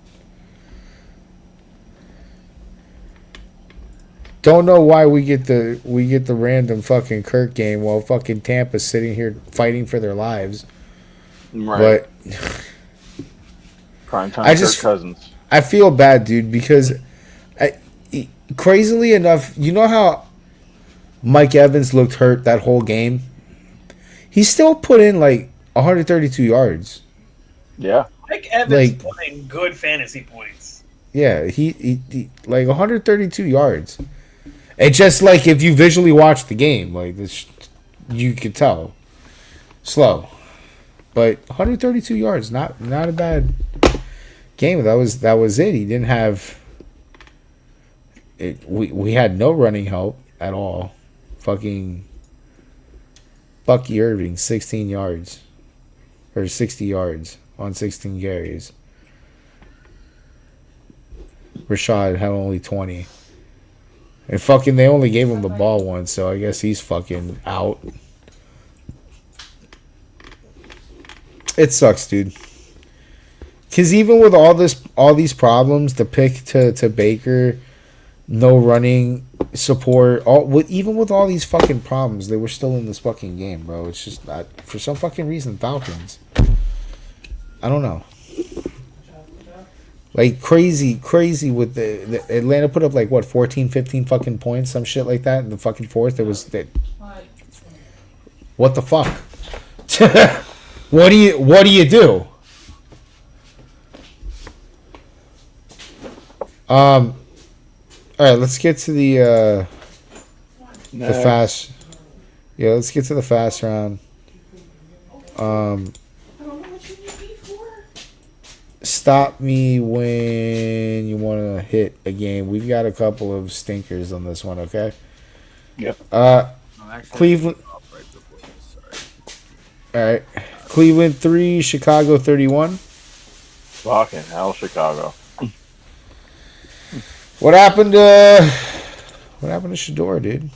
Don't know why we get the random fucking Kirk game while fucking Tampa's sitting here fighting for their lives. Right. But Primetime Kirk Cousins. I feel bad, dude, because crazily enough, you know how Mike Evans looked hurt that whole game? He still put in like 132 yards. Yeah. Mike Evans put in good fantasy points. Yeah, he like 132 yards. It's just like if you visually watch the game, like this, you could tell. Slow. But 132 yards, not a bad game. That was it. He didn't have it. We had no running help at all. Fucking Bucky Irving, 16 yards or 60 yards on 16 carries. Rashad had only 20. And fucking they only gave him the ball once, so I guess he's fucking out. It sucks, dude. Because even with all these problems, the pick to Baker, no running support, even with all these fucking problems, they were still in this fucking game, bro. It's just for some fucking reason, Falcons. I don't know. Like crazy with the Atlanta put up like what 14, 15 fucking points, some shit like that in the fucking fourth. It was that. What the fuck? What do you do? All right, let's get to the fast. Yeah, let's get to the fast round. Stop me when you want to hit a game. We've got a couple of stinkers on this one, okay? Yep. Cleveland. All right. Cleveland 3, Chicago 31. Fucking hell, Chicago. What happened to Shador, dude?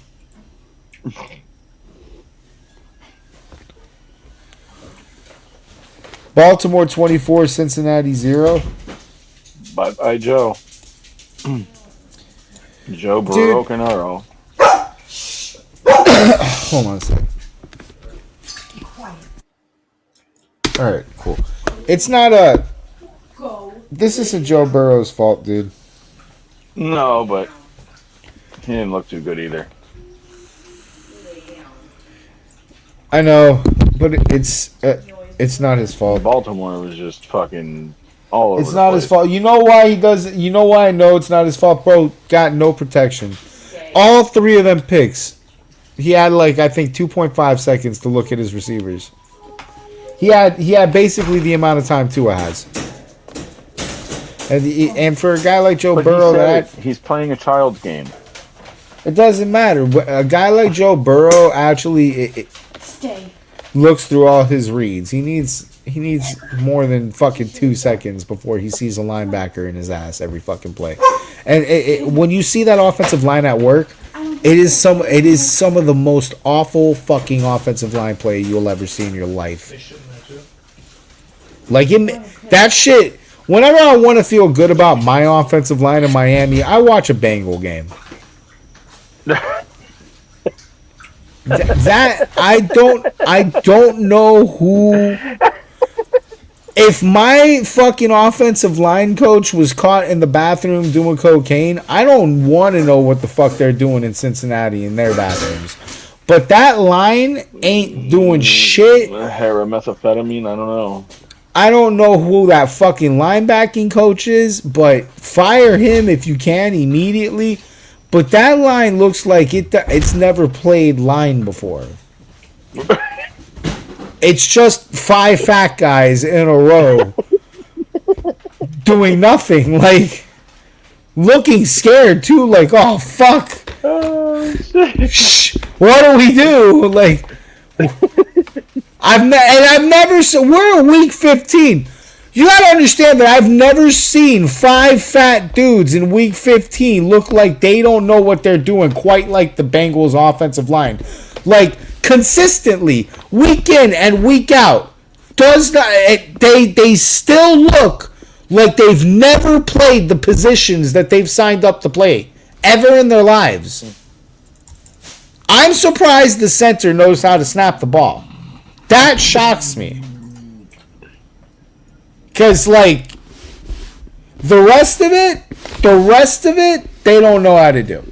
Baltimore 24, Cincinnati 0. Bye, Joe. Joe Burrow Canaro. Hold on a second. All right, cool. It's not this isn't Joe Burrow's fault, dude. No, but he didn't look too good either. I know, but it's not his fault. Baltimore was just fucking all over It's the not place. his fault. You know why he does it? You know why I know it's not his fault, bro? Got no protection. All three of them picks, he had like I think 2.5 seconds to look at his receivers. He had basically the amount of time Tua has. And for a guy like Joe But Burrow, he said that he's playing a child's game. it doesn't matter. A guy like Joe Burrow actually Stay. looks through all his reads. He needs more than fucking 2 seconds before he sees a linebacker in his ass every fucking play. And when you see that offensive line at work, it is some of the most awful fucking offensive line play you'll ever see in your life. They shouldn't have to. Like that shit. Whenever I want to feel good about my offensive line in Miami, I watch a Bengal game. That I don't know who. If my fucking offensive line coach was caught in the bathroom doing cocaine, I don't want to know what the fuck they're doing in Cincinnati in their bathrooms. But that line ain't doing shit. Methamphetamine, I don't know. I don't know who that fucking linebacking coach is, but fire him if you can immediately. But that line looks like it's never played line before. It's just 5 fat guys in a row doing nothing, like looking scared too, like, oh fuck. Shh, what do we do? Like I've never we're in week 15. You gotta understand that I've never seen 5 fat dudes in week 15 look like they don't know what they're doing, quite like the Bengals offensive line. Like consistently, week in and week out, they still look like they've never played the positions that they've signed up to play ever in their lives. I'm surprised the center knows how to snap the ball. That shocks me. Because, like, the rest of it, they don't know how to do.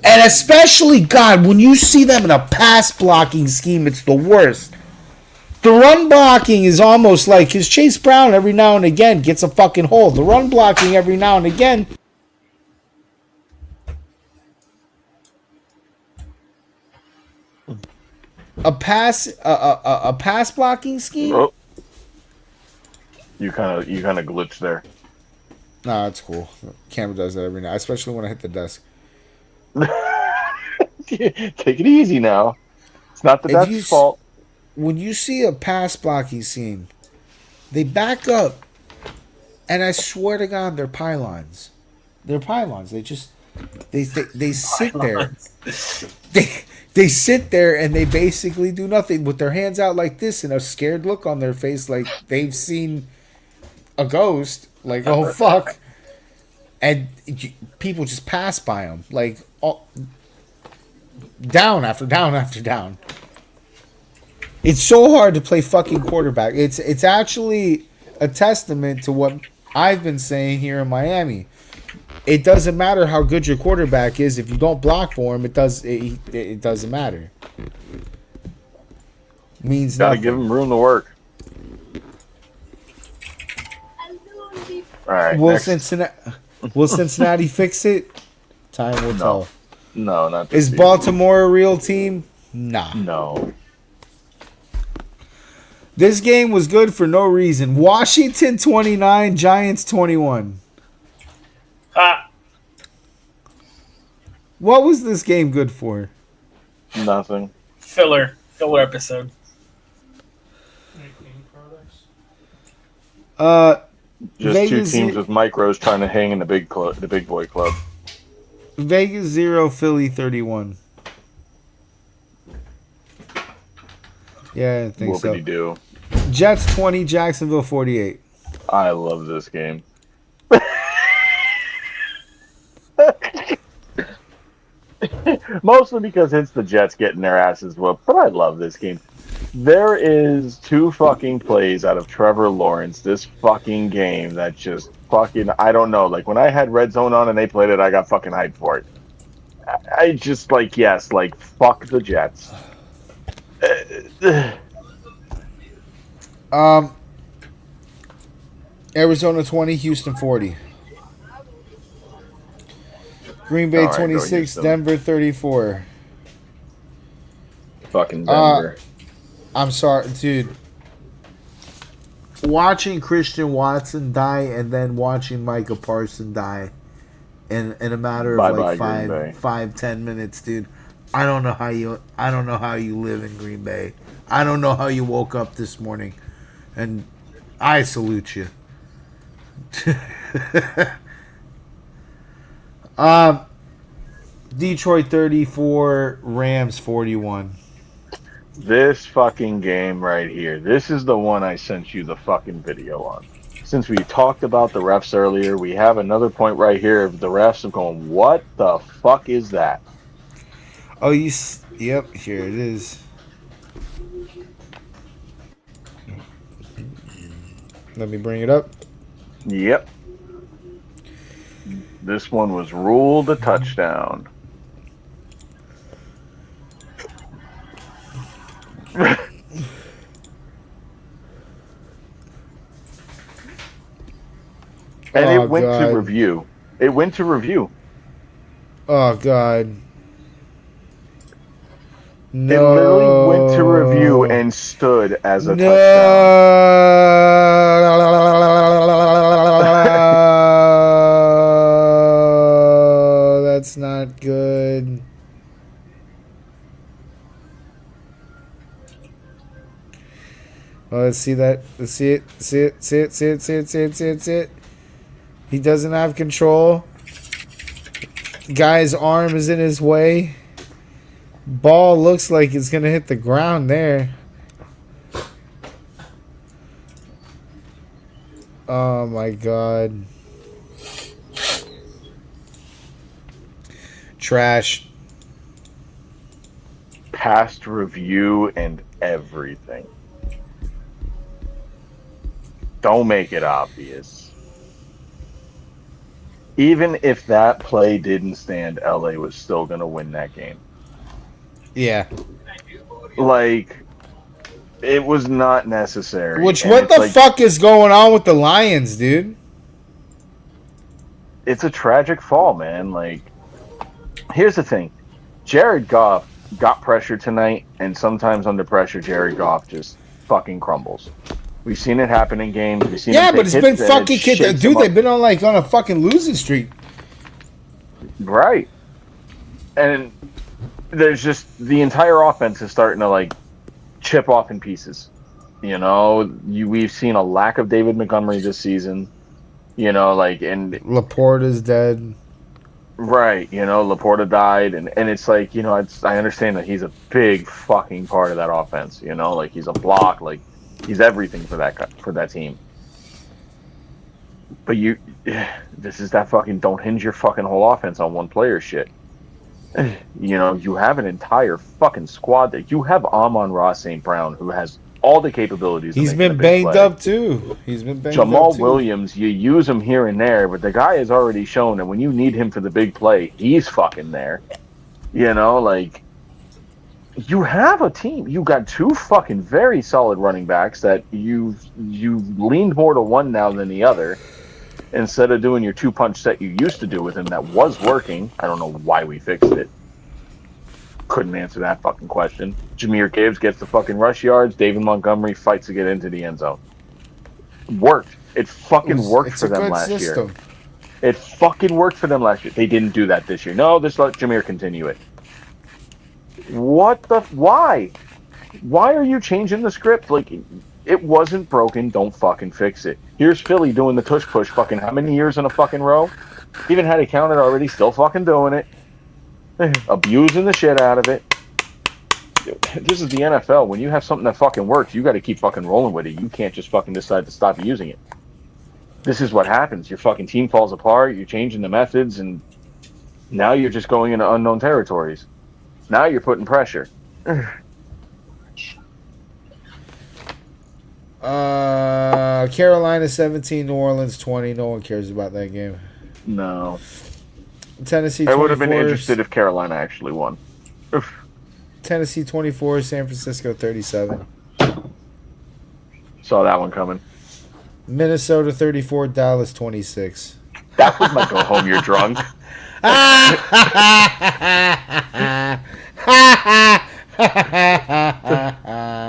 And especially, God, when you see them in a pass blocking scheme, it's the worst. The run blocking is almost like, because Chase Brown every now and again gets a fucking hole. The run blocking every now and again. A pass blocking scheme? Oh. You kind of glitched there. Nah, it's cool. Camera does that every now, especially when I hit the desk. Take it easy now. It's not the desk's fault. When you see a pass blocking scene, they back up, and I swear to God, they're pylons. They're pylons. They just they sit there. They sit there and they basically do nothing with their hands out like this and a scared look on their face, like they've seen a ghost. Like, oh fuck. And people just pass by them, like down after down after down. It's so hard to play fucking quarterback. It's actually a testament to what I've been saying here in Miami. It doesn't matter how good your quarterback is if you don't block for him. It doesn't matter. Means Gotta nothing. give him room to work. All right. Will next. Cincinnati fix it? Time will tell. No, not this Is season. Baltimore a real team? Nah. No. This game was good for no reason. Washington 29, Giants 21. What was this game good for? Nothing. Filler episode. Making products. Just Vegas, two teams with micros trying to hang in the big boy club. Vegas 0, Philly 31. Yeah, I think so. Whoopity-doo. Jets 20, Jacksonville 48. I love this game. Mostly because it's the Jets getting their asses whooped, but I love this game. There is 2 fucking plays out of Trevor Lawrence this fucking game that just fucking, I don't know. Like when I had Red Zone on and they played it, I got fucking hyped for it. I just like, yes, like fuck the Jets. Arizona 20, Houston 40. Green Bay All right, go 26, Houston. Denver 34. Fucking Denver. I'm sorry, dude. Watching Christian Watson die and then watching Micah Parsons die in a matter of Bye-bye, like Green Bay. 5-10 minutes, dude. I don't know how you live in Green Bay. I don't know how you woke up this morning, and I salute you. Detroit 34, Rams 41. This fucking game right here. This is the one I sent you the fucking video on. Since we talked about the refs earlier, we have another point right here of the refs of going, what the fuck is that? Oh, yep, here it is. Let me bring it up. Yep. This one was ruled a touchdown. And Oh, it went God. to review. It went to review. Oh, God. No. It literally went to review and stood as a touchdown. No. That's not good. Oh, let's see that. Let's see it. See it. See it. See it. See it. See it. See it. See it. He doesn't have control. The guy's arm is in his way. Ball looks like it's going to hit the ground there. Oh, my God. Trash. Past review and everything. Don't make it obvious. Even if that play didn't stand, LA was still going to win that game. Yeah. Like, it was not necessary. Which, And what it's the like, fuck is going on with the Lions, dude? It's a tragic fall, man. Like, here's the thing. Jared Goff got pressure tonight, and sometimes under pressure, Jared Goff just fucking crumbles. We've seen it happen in games. We've seen Yeah, him but take it's been hits and fucking it shakes kids. Dude, him they've up. been on a fucking losing streak. Right. And there's just the entire offense is starting to like chip off in pieces. You know, we've seen a lack of David Montgomery this season. You know, like, and Laporte is dead. right, you know, Laporta died, and it's like, you know, I understand that he's a big fucking part of that offense. You know, like he's a block, like he's everything for that team. But this is that fucking don't hinge your fucking whole offense on one player shit. You know, you have an entire fucking squad that you have Amon-Ra St. Brown, who has all the capabilities. He's been banged up too. He's been banged Jamal up too. Williams, you use him here and there, but the guy has already shown that when you need him for the big play, he's fucking there. You know, like, you have a team. You got 2 fucking very solid running backs that you leaned more to one now than the other. Instead of doing your 2-punch set you used to do with him that was working. I don't know why we fixed it. Couldn't answer that fucking question. Jahmyr Gibbs gets the fucking rush yards. David Montgomery fights to get into the end zone. Worked. It fucking worked for them last year. It fucking worked for them last year. They didn't do that this year. No, just let Jahmyr continue it. Why? Why are you changing the script? Like, it wasn't broken. Don't fucking fix it. Here's Philly doing the tush push fucking how many years in a fucking row? Even had it counted already, still fucking doing it. Abusing the shit out of it. This is the NFL. When you have something that fucking works, you got to keep fucking rolling with it. You can't just fucking decide to stop using it. This is what happens. Your fucking team falls apart. You're changing the methods, and now you're just going into unknown territories. Now you're putting pressure. Carolina 17, New Orleans 20. No one cares about that game. No. Tennessee I would have been 24. interested if Carolina actually won. Oof. Tennessee 24, San Francisco 37. Saw that one coming. Minnesota 34, Dallas 26. That was my go home, you're drunk.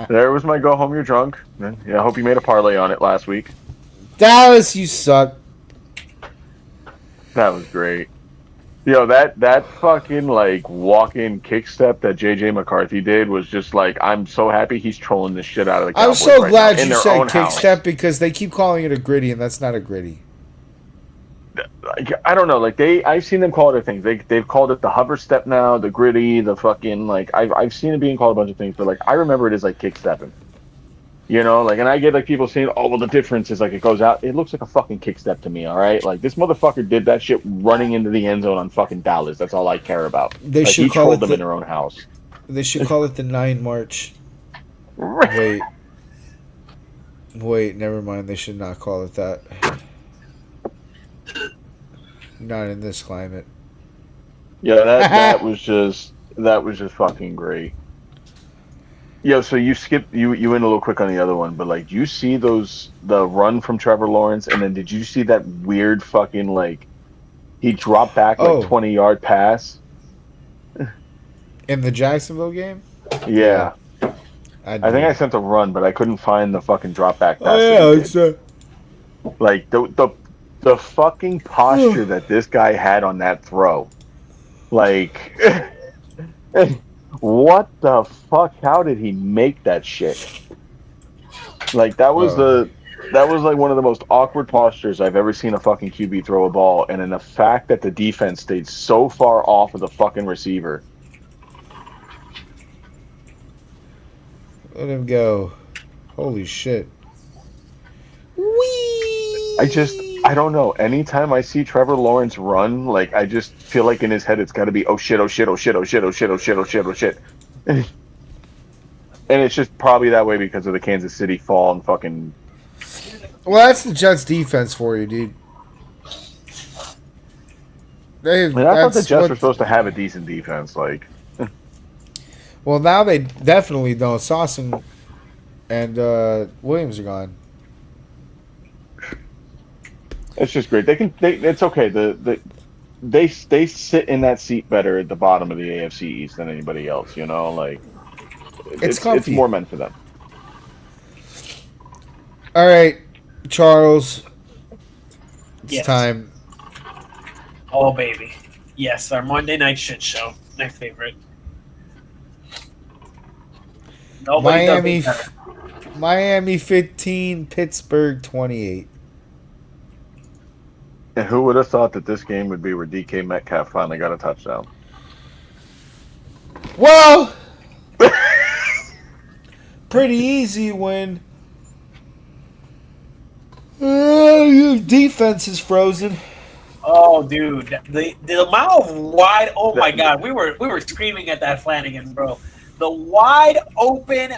There was my go home, you're drunk. Yeah, I hope you made a parlay on it last week. Dallas, you suck. That was great. Yo, that fucking like walk-in kick step that JJ McCarthy did was just like, I'm so happy he's trolling the shit out of the Cowboys. I'm so right glad now, in you their said own kick house. step because they keep calling it a gritty, and that's not a gritty. Like, I don't know. Like I've seen them call it other things. They've called it the hover step now, the gritty, the fucking like. I've seen it being called a bunch of things, but like I remember it as like kick stepping. You know, like, and I get like people saying, "Oh, well, the difference is like it goes out. It looks like a fucking kick step to me." All right, like this motherfucker did that shit running into the end zone on fucking Dallas. That's all I care about. They like, should he call trolled it them the- in their own house. They should call it the 9 March. Wait, never mind. They should not call it that. Not in this climate. Yeah, that was just fucking great. Yo, so you skipped you went a little quick on the other one, but like, do you see the run from Trevor Lawrence, and then did you see that weird fucking like he dropped back like 20-yard pass? In the Jacksonville game? Yeah. I think I sent a run, but I couldn't find the fucking drop back pass. Oh yeah, it's like the fucking posture that this guy had on that throw. Like what the fuck? How did he make that shit? Like that was like one of the most awkward postures I've ever seen a fucking QB throw a ball, and then the fact that the defense stayed so far off of the fucking receiver. Let him go. Holy shit. Whee! I don't know. Anytime I see Trevor Lawrence run, like I just feel like in his head it's got to be oh shit, oh shit, oh shit, oh shit, oh shit, oh shit, oh shit, oh shit. And it's just probably that way because of the Kansas City fall and fucking. Well, that's the Jets defense for you, dude. I thought the Jets were supposed to have a decent defense, like. Well, now they definitely don't. Sauce and Williams are gone. It's just great. It's okay. They sit in that seat better at the bottom of the AFC East than anybody else. You know, like it's more meant for them. All right, Charles. It's time. Oh baby, yes, our Monday night shit show, my favorite. Miami 15, Pittsburgh 28. And who would have thought that this game would be where DK Metcalf finally got a touchdown? Well, pretty easy when your defense is frozen. Oh, dude, the amount of wide. Oh my God, we were screaming at that Flanagan, bro. The wide open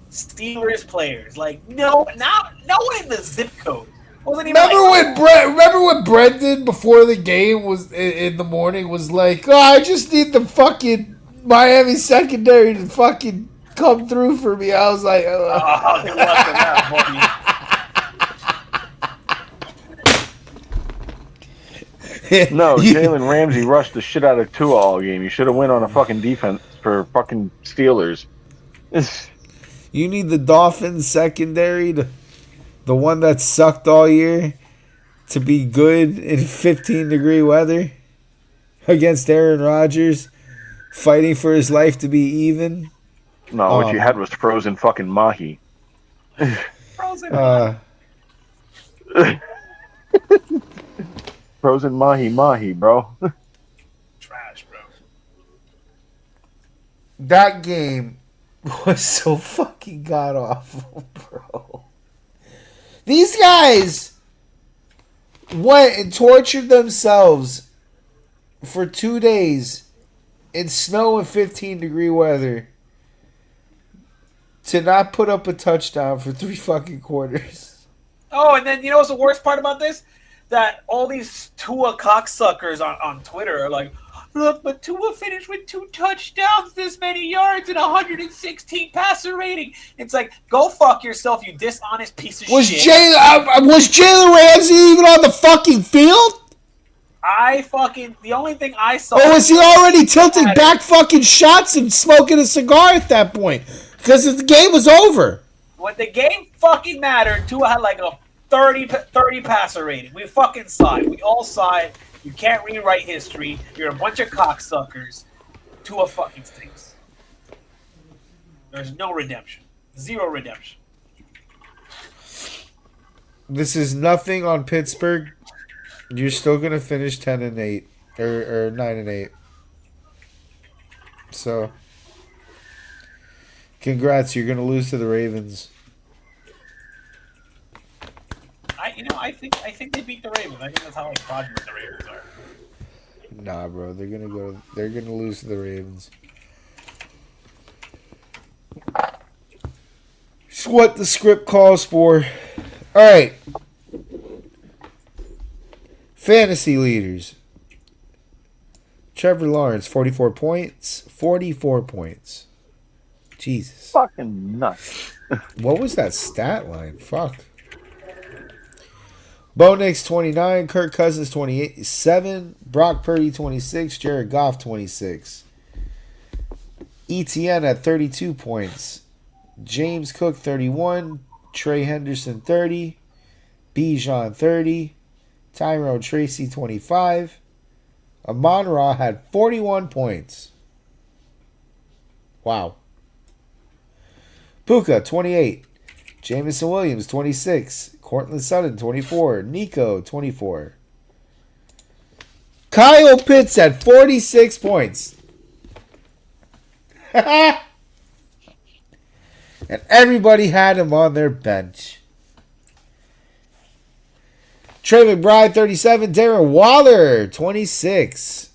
Steelers players, like no one in the zip code. Remember when Brendan before the game was in the morning was like, "Oh, I just need the fucking Miami secondary to fucking come through for me." I was like, "Oh, good luck with that, No, Jalen Ramsey rushed the shit out of Tua all game. You should have went on a fucking defense for fucking Steelers. You need the Dolphins secondary, the one that sucked all year, to be good in 15-degree weather against Aaron Rodgers, fighting for his life to be even. No, what you had was frozen fucking mahi. Frozen. Frozen mahi, bro. Trash, bro. That game was so fucking god awful, bro. These guys went and tortured themselves for 2 days in snow and 15-degree weather to not put up a touchdown for 3 fucking quarters. Oh, and then you know what's the worst part about this? That all these Tua cocksuckers on Twitter are like, look, but Tua finished with 2 touchdowns, this many yards, and 116 passer rating. It's like, go fuck yourself, you dishonest piece of shit. Was Jalen Ramsey even on the fucking field? The only thing I saw. Or was he already tilting back fucking shots and smoking a cigar at that point? Because the game was over. When the game fucking mattered, Tua had like a 30 passer rating. We fucking saw it. We all saw it. You can't rewrite history. You're a bunch of cocksuckers. Tua fucking stinks. There's no redemption. 0 redemption. This is nothing on Pittsburgh. You're still gonna finish 10-8 or 9-8. So, congrats. You're gonna lose to the Ravens. I think they beat the Ravens. I think that's how like fraudulent the Ravens are. Nah, bro. They're gonna lose to the Ravens. It's what the script calls for. All right. Fantasy leaders. Trevor Lawrence, 44 points. 44 points. Jesus. Fucking nuts. What was that stat line? Fuck. Bo Nix, 29. Kirk Cousins, 27. Brock Purdy, 26. Jared Goff, 26. ETN at 32 points. James Cook, 31. Trey Henderson, 30. Bijan, 30. Tyrone Tracy, 25. Amon-Ra had 41 points. Wow. Puka, 28. Jameson Williams, 26. Cortland Sutton, 24. Nico, 24. Kyle Pitts had 46 points. And everybody had him on their bench. Trey McBride, 37. Darren Waller, 26.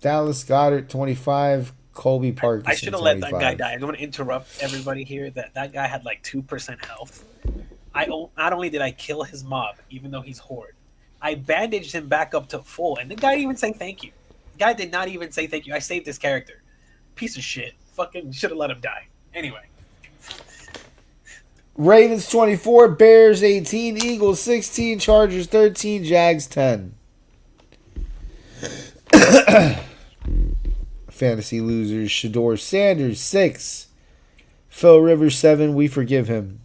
Dallas Goedert, 25. Colby Parkinson, I should have let 25. that guy die. I'm going to interrupt everybody here. That guy had like 2% health. Not only did I kill his mob, even though he's horde, I bandaged him back up to full, and the guy didn't even say thank you. The guy did not even say thank you. I saved his character. Piece of shit. Fucking should have let him die. Anyway. Ravens 24, Bears 18, Eagles 16, Chargers 13, Jags 10. Fantasy losers, Shador Sanders 6, Phil Rivers 7, we forgive him.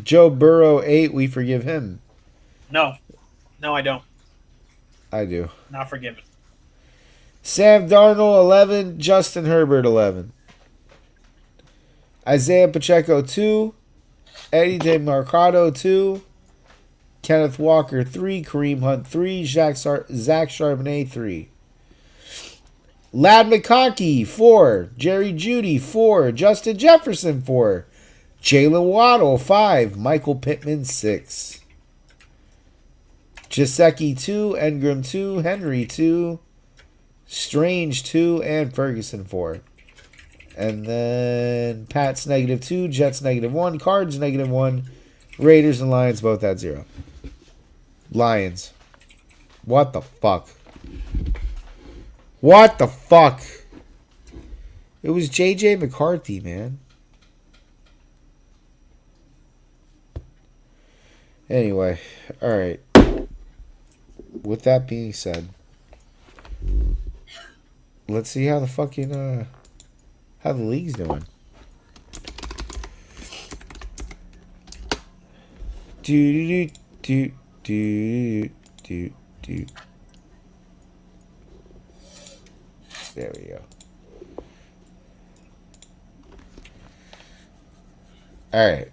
Joe Burrow 8, we forgive him. No, I don't. I do. Not forgiven. Sam Darnold 11, Justin Herbert 11. Isaiah Pacheco 2, Eddie DeMarcado 2, Kenneth Walker 3, Kareem Hunt 3, Zach Charbonnet 3. Lad McConkey 4, Jerry Jeudy 4, Justin Jefferson 4, Jalen Waddle 5, Michael Pittman 6. Jaceki 2, Engram 2, Henry 2, Strange 2, and Ferguson 4. And then Pats -2, Jets -1, Cards -1, Raiders and Lions both at 0. Lions. What the fuck? What the fuck? It was J.J. McCarthy, man. Anyway, alright. With that being said, let's see how the fucking, how the league's doing. Do do do do do. There we go. All right.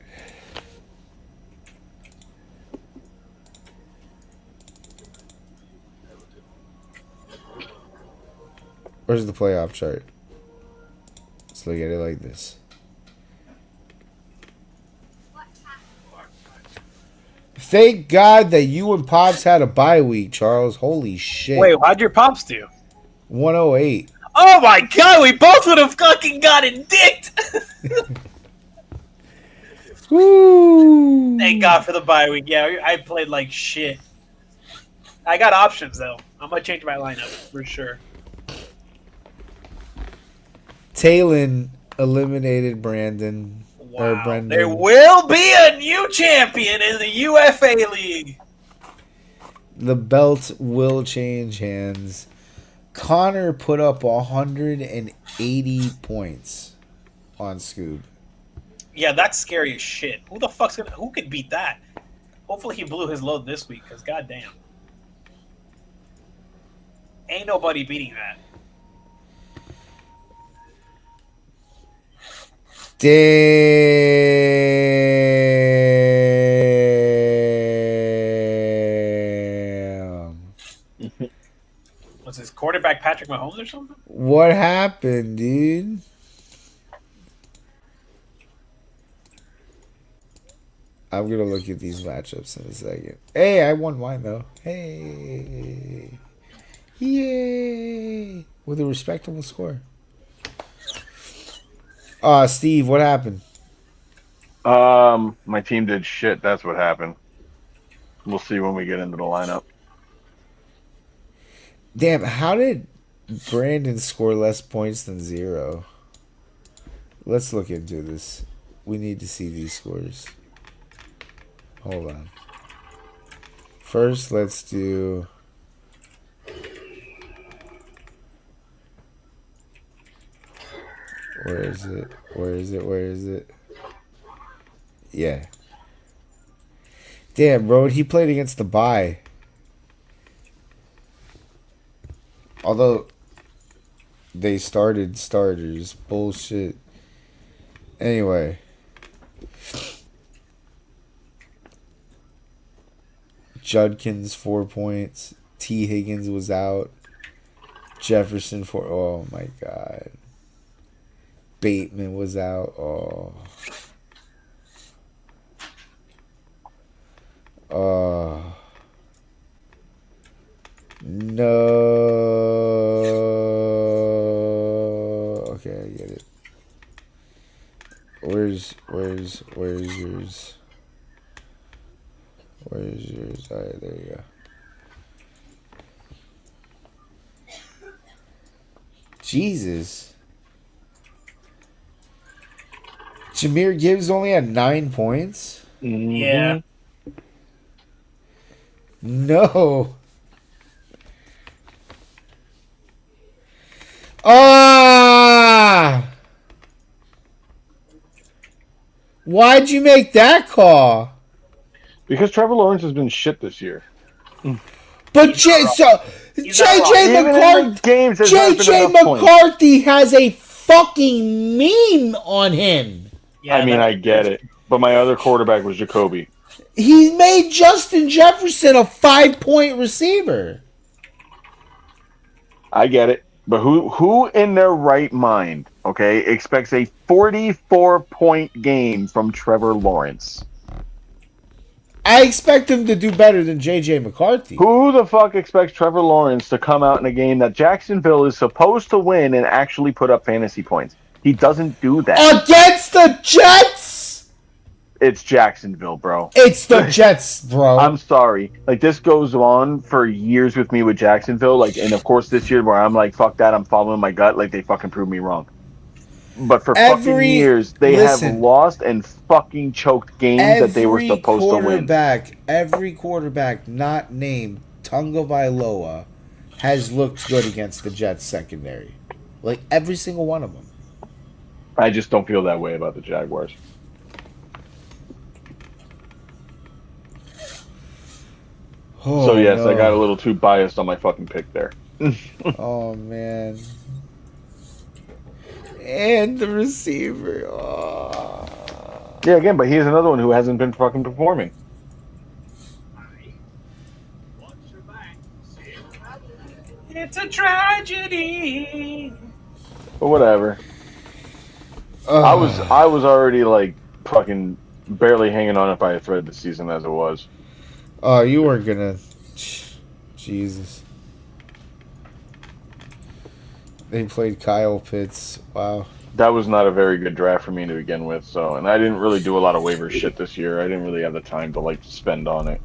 Where's the playoff chart? Let's look at it like this. Thank God that you and Pops had a bye week, Charles. Holy shit. Wait, how'd your pops do? 108. Oh my god, we both would have fucking gotten dicked. Woo! Thank God for the bye week. Yeah, I played like shit. I got options though. I'm gonna change my lineup for sure. Talon eliminated Brandon or Wow. There Brendan. will be a new champion in the UFA League. The belt will change hands. Connor put up 180 points on Scoob. Yeah, that's scary as shit. Who could beat that? Hopefully he blew his load this week, because goddamn. Ain't nobody beating that. Damn. Was his quarterback Patrick Mahomes or something? What happened, dude? I'm going to look at these matchups in a second. Hey, I won mine, though. Hey. Yay. With a respectable score. Steve, what happened? My team did shit. That's what happened. We'll see when we get into the lineup. Damn, how did Brandon score less points than 0? Let's look into this. We need to see these scores. Hold on. First, let's do... Where is it? Where is it? Where is it? Yeah. Damn, bro. He played against the bye. Although they started starters. Bullshit. Anyway. Judkins 4 points. T. Higgins was out. Jefferson 4. Oh my god. Bateman was out. Oh. No. Okay, I get it. Where's yours? Where's yours? Alright, there you go. Jesus. Jahmyr Gibbs only had 9 points? Yeah. No. Why'd you make that call? Because Trevor Lawrence has been shit this year. But JJ McCarthy has a fucking meme on him. Yeah, I mean, I get it. But my other quarterback was Jacoby. He made Justin Jefferson a 5-point receiver. I get it. But who in their right mind, okay, expects a 44-point game from Trevor Lawrence? I expect him to do better than JJ McCarthy. Who the fuck expects Trevor Lawrence to come out in a game that Jacksonville is supposed to win and actually put up fantasy points? He doesn't do that. Against the Jets? It's Jacksonville, bro. It's the Jets, bro. I'm sorry. Like, this goes on for years with me with Jacksonville. Like, and of course this year where I'm like, fuck that, I'm following my gut. Like, they fucking proved me wrong. But for fucking years, they have lost and fucking choked games that they were supposed to win. Every quarterback not named Tunga Vailoa has looked good against the Jets secondary. Like, every single one of them. I just don't feel that way about the Jaguars. Oh, so, yes, no. I got a little too biased on my fucking pick there. Oh, man. And the receiver. Oh. Yeah, again, but here's another one who hasn't been fucking performing. It's a tragedy. But whatever. I was already like fucking barely hanging on it by a thread this season as it was. Oh, you weren't gonna. Jesus. They played Kyle Pitts. Wow. That was not a very good draft for me to begin with. So, and I didn't really do a lot of waiver shit this year. I didn't really have the time to like spend on it.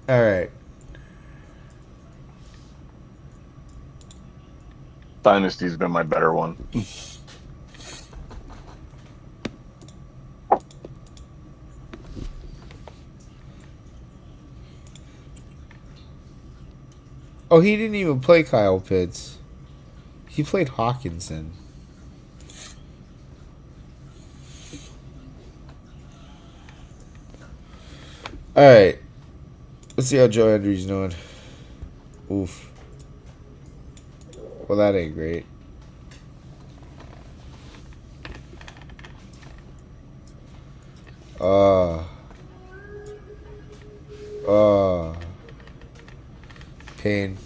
All right. Dynasty's been my better one. Oh, he didn't even play Kyle Pitts. He played Hawkinson. All right. Let's see how Joe Hendry's doing. Oof. Well, that ain't great. Pain.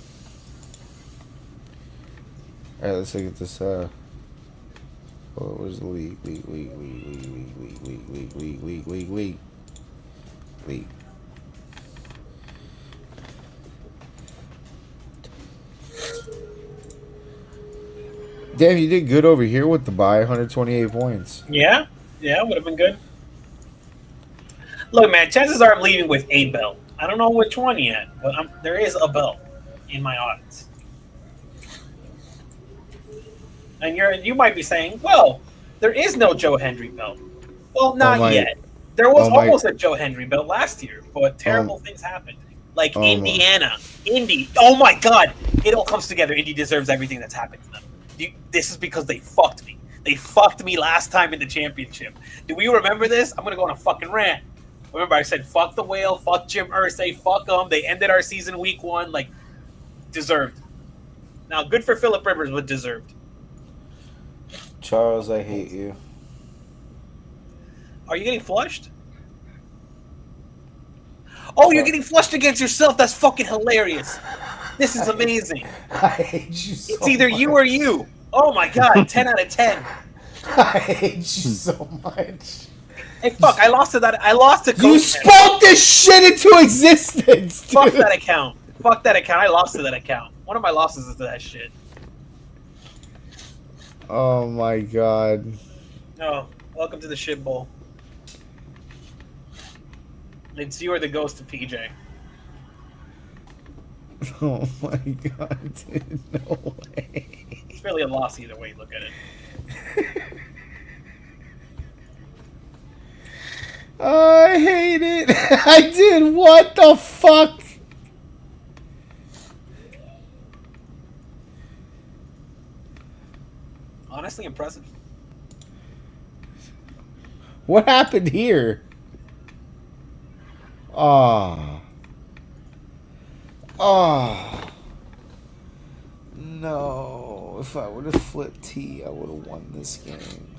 Alright, let's look at this, where's the league? League. Damn, you did good over here with the bye, 128 points. Yeah, would have been good. Look, man, chances are I'm leaving with a belt. I don't know which one yet, but there is a belt in my odds. And you might be saying, well, there is no Joe Hendry belt. Well, not yet. There was almost a Joe Hendry belt last year, but terrible things happened. Like Indiana. Indy. Oh, my God. It all comes together. Indy deserves everything that's happened to them. This is because they fucked me. They fucked me last time in the championship. Do we remember this? I'm going to go on a fucking rant. Remember, I said, fuck the Whale, fuck Jim Irsay, fuck them. They ended our season week 1, like, deserved. Now, good for Phillip Rivers, but deserved. Charles, I hate you. Are you getting flushed? Oh, you're getting flushed against yourself. That's fucking hilarious. This is amazing. I hate you so It's either much. you or you. Oh, my God. 10 out of 10. I hate you so much. Hey, fuck. I lost to that. I lost to Coach. You spoke this shit into existence, dude. Fuck that account. Fuck that account. I lost to that account. One of my losses is to that shit. Oh, my God. Oh, welcome to the shit bowl. It's you or the ghost of PJ. Oh, my God, dude. No way. It's really a loss either way you look at it. I hate it. I did. What the fuck? Honestly impressive. What happened here? Ah. Ah. No. If I would have flipped T, I would have won this game.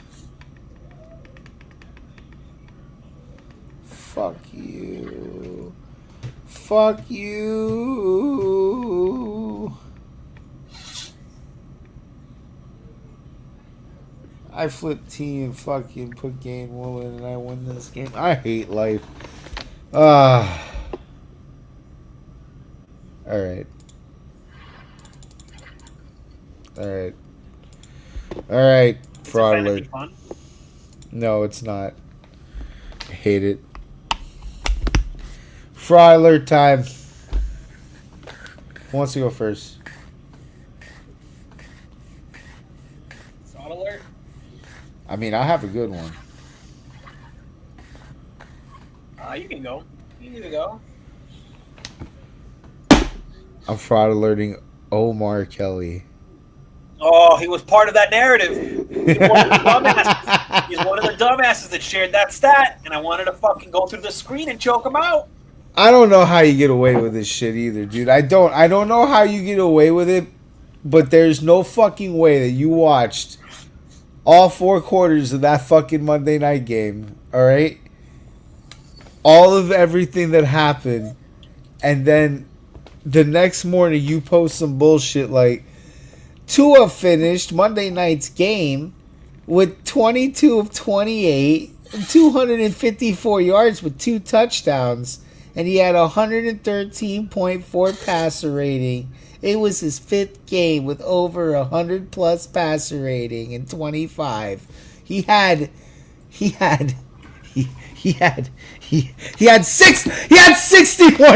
Fuck you. Fuck you. I flipped T and fucking put Gainwell in and I win this game. I hate life. Alright. Alright. Alright. Fraud alert. Fun? No, it's not. I hate it. Fraud alert time. Who wants to go first? Fraud alert? I mean, I have a good one. You can go. You need to go. I'm fraud alerting Omar Kelly. Oh, he was part of that narrative. He's one of the dumbasses. He's one of the dumbasses that shared that stat, and I wanted to fucking go through the screen and choke him out. I don't know how you get away with this shit either, dude. I don't know how you get away with it, but there's no fucking way that you watched all 4 quarters of that fucking Monday night game, all right? All of everything that happened, and then the next morning you post some bullshit like Tua finished Monday night's game with 22 of 28, 254 yards with 2 touchdowns, and he had a 113.4 passer rating. It was his 5th game with over 100 plus passer rating in 25. He had 61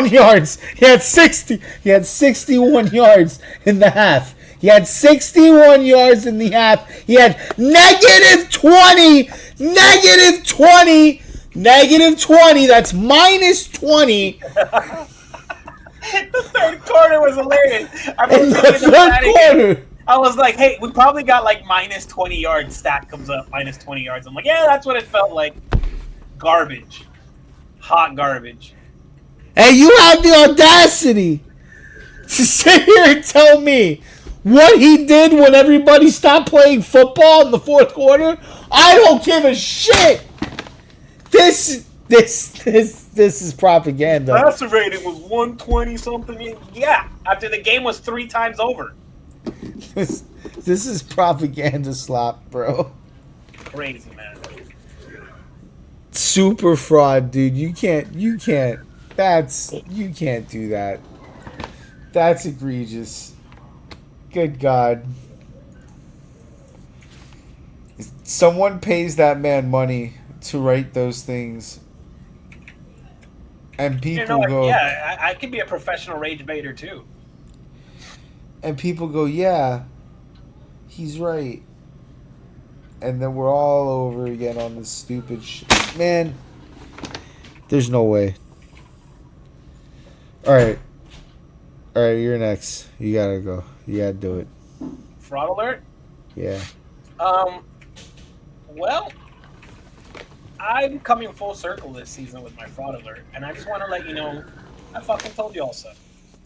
yards. He had 61 yards in the half. He had 61 yards in the half. He had negative 20. That's minus 20 The third quarter was hilarious. I in remember the thinking of third that again. quarter. I was like, hey, we probably got like minus 20 yards. Stat comes up, minus 20 yards. I'm like, yeah, that's what it felt like. Garbage. Hot garbage. And you have the audacity to sit here and tell me what he did when everybody stopped playing football in the fourth quarter? I don't give a shit. This is propaganda. Passer rating was 120 something. Yeah, after the game was 3 times over. This is propaganda slop, bro. Crazy, man. Super fraud, dude. You can't do that. That's egregious. Good God. Someone pays that man money to write those things. And people go, yeah, I could be a professional rage baiter too. and people go, yeah, he's right. And then we're all over again on this stupid shit. Man, there's no way. All right, you're next. You gotta go. You gotta do it. Fraud alert? Yeah. Well, I'm coming full circle this season with my fraud alert, and I just want to let you know, I fucking told you all so.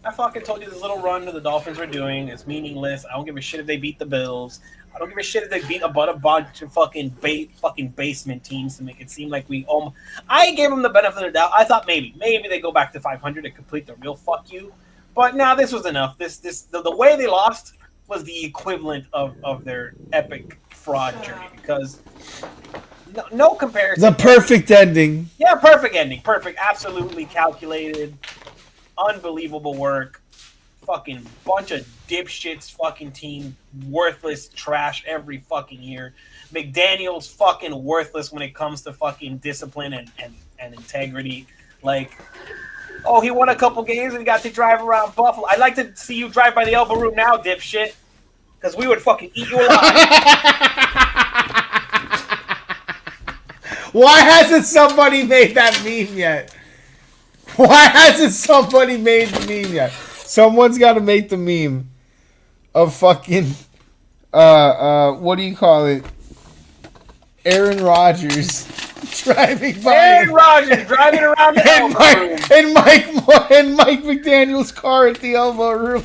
I fucking told you this little run that the Dolphins are doing is meaningless. I don't give a shit if they beat the Bills. I don't give a shit if they beat a bunch of fucking basement teams to make it seem like we. I gave them the benefit of the doubt. I thought maybe they go back to 500 and complete the real fuck you. But now this was enough. The way they lost was the equivalent of their epic fraud journey because no comparison. The perfect ending. Yeah, perfect ending. Perfect. Absolutely calculated. Unbelievable work. Fucking bunch of dipshits fucking team. Worthless trash every fucking year. McDaniel's fucking worthless when it comes to fucking discipline and integrity. Like, oh, he won a couple games and he got to drive around Buffalo. I'd like to see you drive by the elbow room now, dipshit. Because we would fucking eat you alive. Why hasn't somebody made that meme yet? Why hasn't somebody made the meme yet? Someone's got to make the meme of fucking what do you call it? Aaron Rodgers driving by. Aaron Rodgers driving around the elbow room. And Mike McDaniel's car at the elbow room.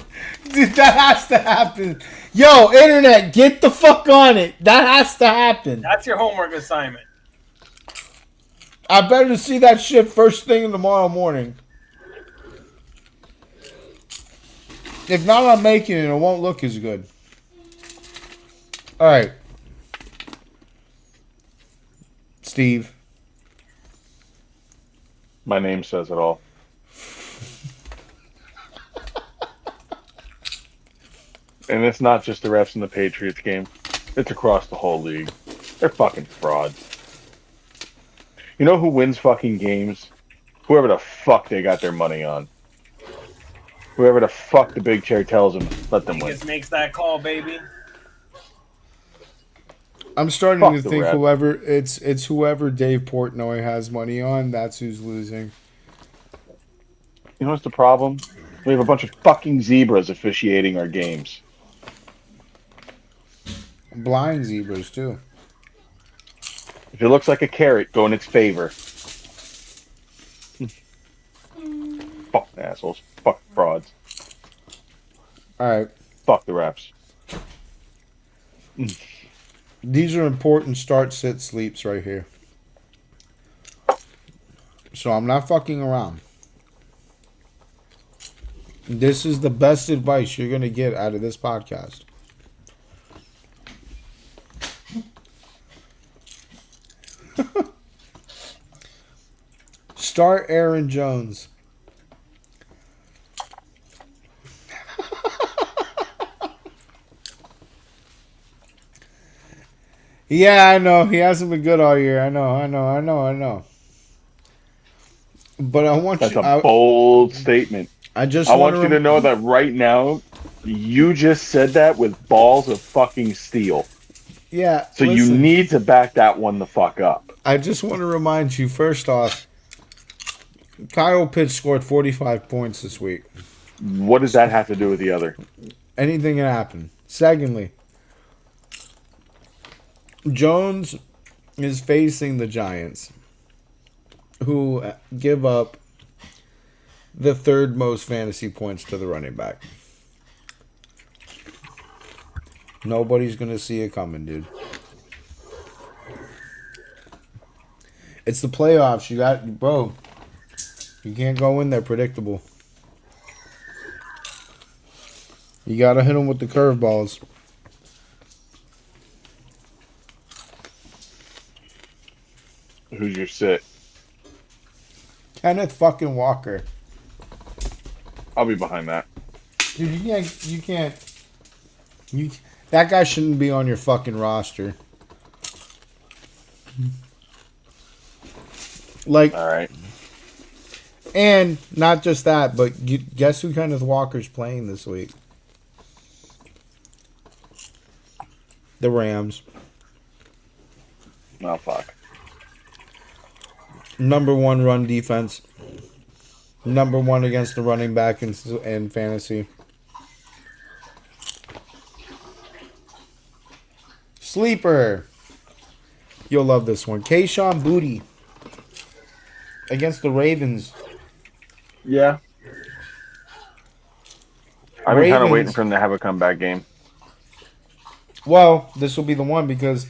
Dude, that has to happen. Yo, internet, get the fuck on it. That has to happen. That's your homework assignment. I better see that shit first thing in tomorrow morning. If not, I'm making it. It won't look as good. All right. Steve. My name says it all. And it's not just the refs in the Patriots game. It's across the whole league. They're fucking frauds. You know who wins fucking games? Whoever the fuck they got their money on. Whoever the fuck the big chair tells them, let them win. Just makes that call, baby. I'm starting Fuck to the think ref. it's whoever Dave Portnoy has money on, that's who's losing. You know what's the problem? We have a bunch of fucking zebras officiating our games. Blind zebras too. If it looks like a carrot, go in its favor. Fuck assholes. Fuck frauds. All right. Fuck the refs. These are important start, sit, sleeps right here. So I'm not fucking around. This is the best advice you're going to get out of this podcast. Start Aaron Jones. Yeah, I know. He hasn't been good all year. I know. But I want That's you. a bold statement. I just I want want you to to. know that right now, you just said that with balls of fucking steel. Yeah, So you listen. need to back that one the fuck up. I just want to remind you. First off, Kyle Pitts scored 45 points this week. What does that have to do with the other? Anything can happen. Secondly, Jones is facing the Giants, who give up the third most fantasy points to the running back. Nobody's going to see it coming, dude. It's the playoffs. You got, bro. You can't go in there predictable. You got to hit them with the curveballs. Who's your sit? Kenneth fucking Walker. I'll be behind that. Dude, that guy shouldn't be on your fucking roster. Like, All right. and not just that, but guess who Kenneth Walker's playing this week? The Rams. Oh, fuck. Number 1 run defense. Number 1 against the running back in fantasy. Sleeper. You'll love this one. Kayshon Boutte against the Ravens. Yeah. I've been kind of Ravens. waiting for him to have a comeback game. Well, this will be the one because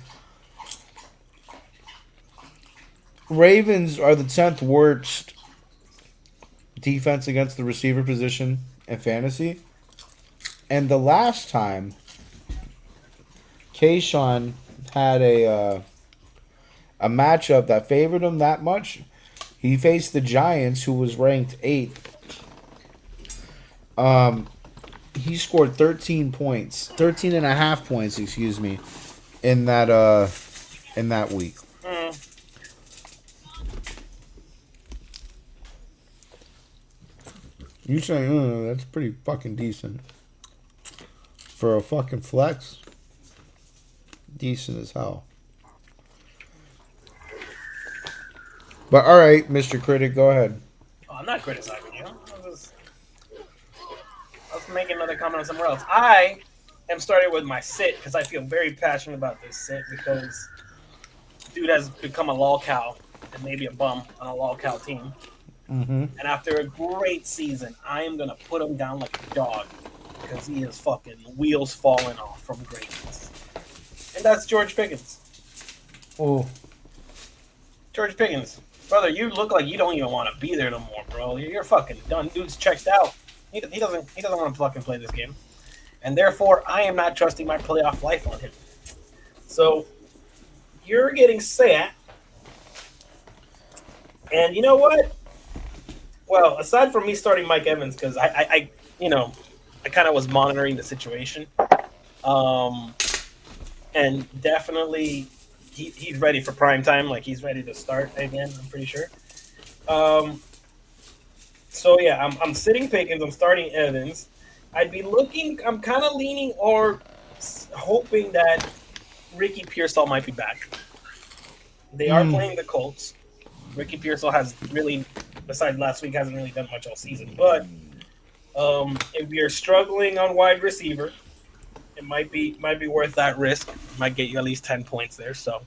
Ravens are the 10th worst defense against the receiver position in fantasy. And the last time Kayshawn had a matchup that favored him that much, he faced the Giants, who was ranked 8th. He scored 13 points, 13 and a half points, excuse me, in that week. You say, that's pretty fucking decent. For a fucking flex, decent as hell. But all right, Mr. Critic, go ahead. Oh, I'm not criticizing you. Let's make another comment on somewhere else. I am starting with my sit because I feel very passionate about this sit because dude has become a lolcow and maybe a bum on a lolcow team. Mm-hmm. And after a great season, I am going to put him down like a dog because he is fucking wheels falling off from greatness. And that's George Pickens. Oh, George Pickens. Brother, you look like you don't even want to be there no more, bro. You're fucking done. Dude's checked out. He doesn't want to fucking play this game. And therefore, I am not trusting my playoff life on him. So, you're getting sat. And you know what? Well, aside from me starting Mike Evans, because I kind of was monitoring the situation. And definitely he's ready for prime time. Like, he's ready to start again, I'm pretty sure. So, yeah, I'm sitting Pickens. I'm starting Evans. I'm kind of leaning or hoping that Ricky Pearsall might be back. They are playing the Colts. Ricky Pearsall has really, besides last week, hasn't really done much all season. But if we are struggling on wide receiver, it might be worth that risk. Might get you at least 10 points there. So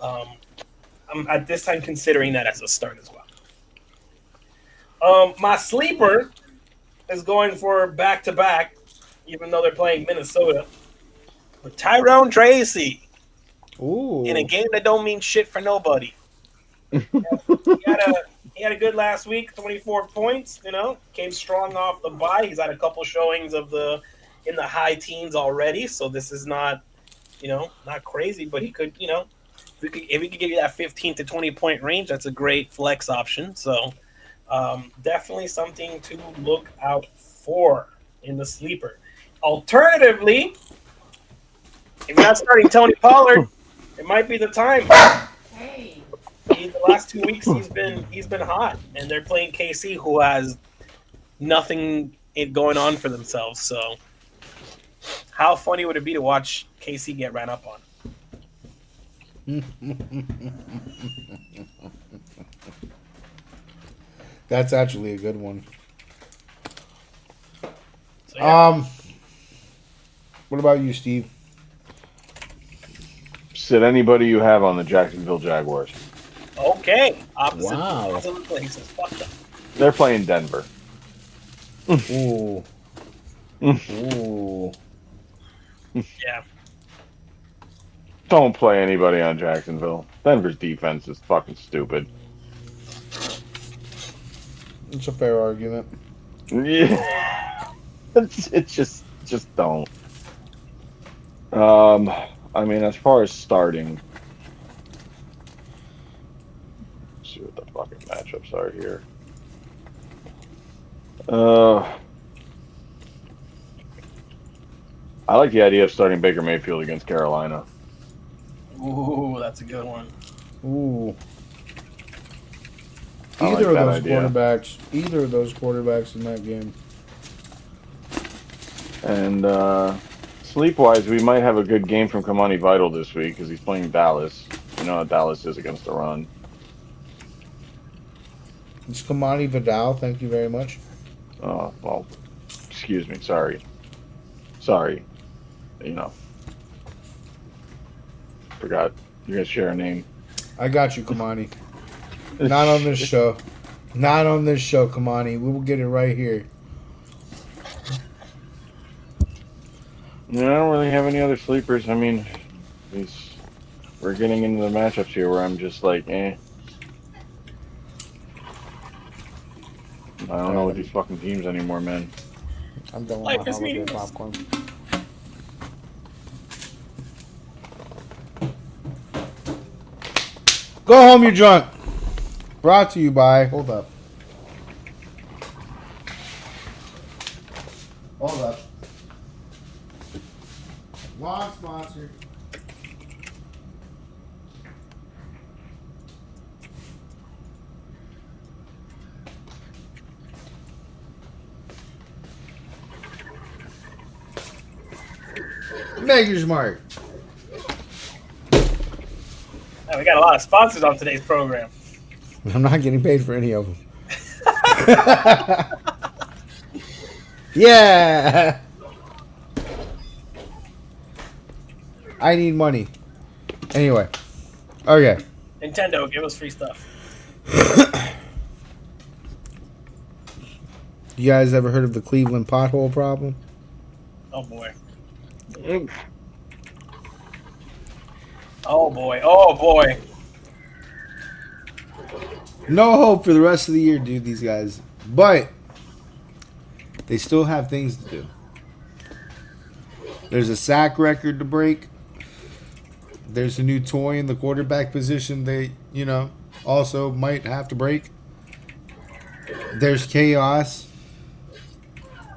I'm at this time considering that as a start as well. My sleeper is going for back-to-back, even though they're playing Minnesota. With Tyrone Tracy. ooh. In a game that don't mean shit for nobody. He had a good last week, 24 points, came strong off the bye. He's had a couple showings in the high teens already, so this is not, not crazy, but he could, if he could give you that 15 to 20 point range, that's a great flex option. So definitely something to look out for in the sleeper. Alternatively, if you're not starting Tony Pollard, It might be the time. Hey, The last 2 weeks he's been hot, and they're playing KC, who has nothing going on for themselves. So, how funny would it be to watch KC get ran up on? That's actually a good one. So, yeah. What about you, Steve? Sit anybody you have on the Jacksonville Jaguars. Okay. Opposite Wow. places. Fuck them. They're playing Denver. Ooh. Ooh. Yeah. Don't play anybody on Jacksonville. Denver's defense is fucking stupid. It's a fair argument. Yeah. It's just don't. I mean, as far as starting, let's see what the fucking matchups are here. I like the idea of starting Baker Mayfield against Carolina. Ooh, that's a good one. Ooh. I like Either that of idea. those quarterbacks in that game. And sleep-wise, we might have a good game from Kamani Vital this week because he's playing Dallas. You know how Dallas is against the run. It's Kamani Vidal. Thank you very much. Oh, well, excuse me. Sorry. You know. Forgot. You guys share a name. I got you, Kamani. Not on this show. Not on this show, Kamani. We will get it right here. I don't really have any other sleepers. I mean, we're getting into the matchups here where I'm just like, eh. I don't know with these fucking teams anymore, man. I'm done with Life my is holiday meaningless. popcorn. Go home, you drunk. Brought to you by. Hold up. Hold up. Long sponsor. Maker's Mark. Yeah, we got a lot of sponsors on today's program. I'm not getting paid for any of them. Yeah. I need money. Anyway. Okay. Nintendo, give us free stuff. You guys ever heard of the Cleveland pothole problem? Oh boy. Oh boy. Oh boy. No hope for the rest of the year, dude, these guys. But they still have things to do. There's a sack record to break. There's a new toy in the quarterback position they, also might have to break. There's chaos.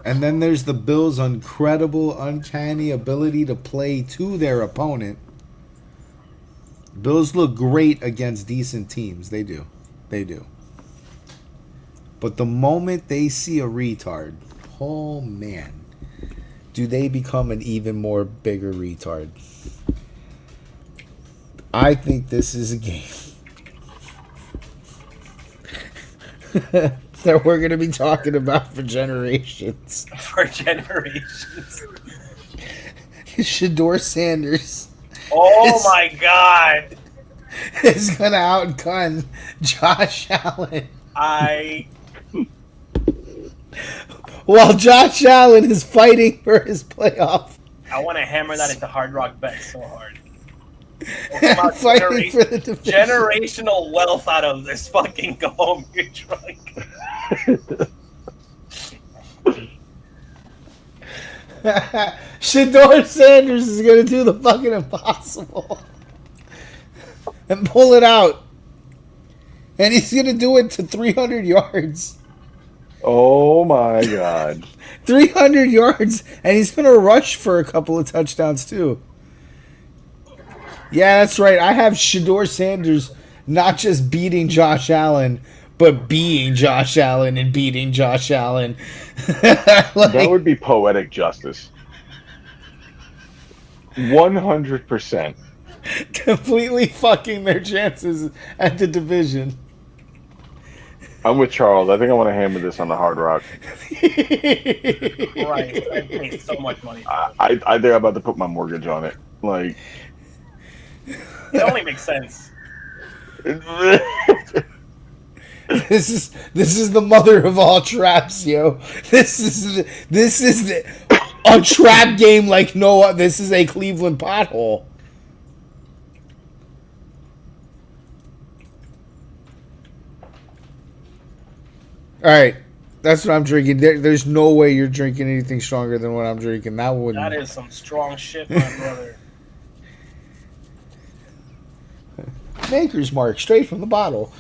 And then there's the Bills' incredible, uncanny ability to play to their opponent. Bills look great against decent teams. They do. They do. But the moment they see a retard, oh man, do they become an even more bigger retard. I think this is a game that we're going to be talking about for generations. For generations. Shador Sanders Oh my god. is going to outgun Josh Allen. While Josh Allen is fighting for his playoff. I want to hammer that into Hard Rock Bet so hard. Fighting for the division. Generational wealth out of this fucking go home, you drunk. Shador Sanders is going to do the fucking impossible and pull it out. And he's going to do it to 300 yards. Oh my god. 300 yards, and he's going to rush for a couple of touchdowns, too. Yeah, that's right. I have Shador Sanders not just beating Josh Allen, but being Josh Allen and beating Josh Allen. That Like, would be poetic justice. 100%. completely fucking their chances at the division. I'm with Charles. I think I want to hammer this on the Hard Rock. Christ, I pay so much money for I, it. I, I think I'm about to put my mortgage on it. Like, It only makes sense. This is the mother of all traps, yo. This is a trap game like no. This is a Cleveland pothole. All right, that's what I'm drinking. There's no way you're drinking anything stronger than what I'm drinking. That wouldn't. That is some strong shit, my brother. Maker's Mark, straight from the bottle.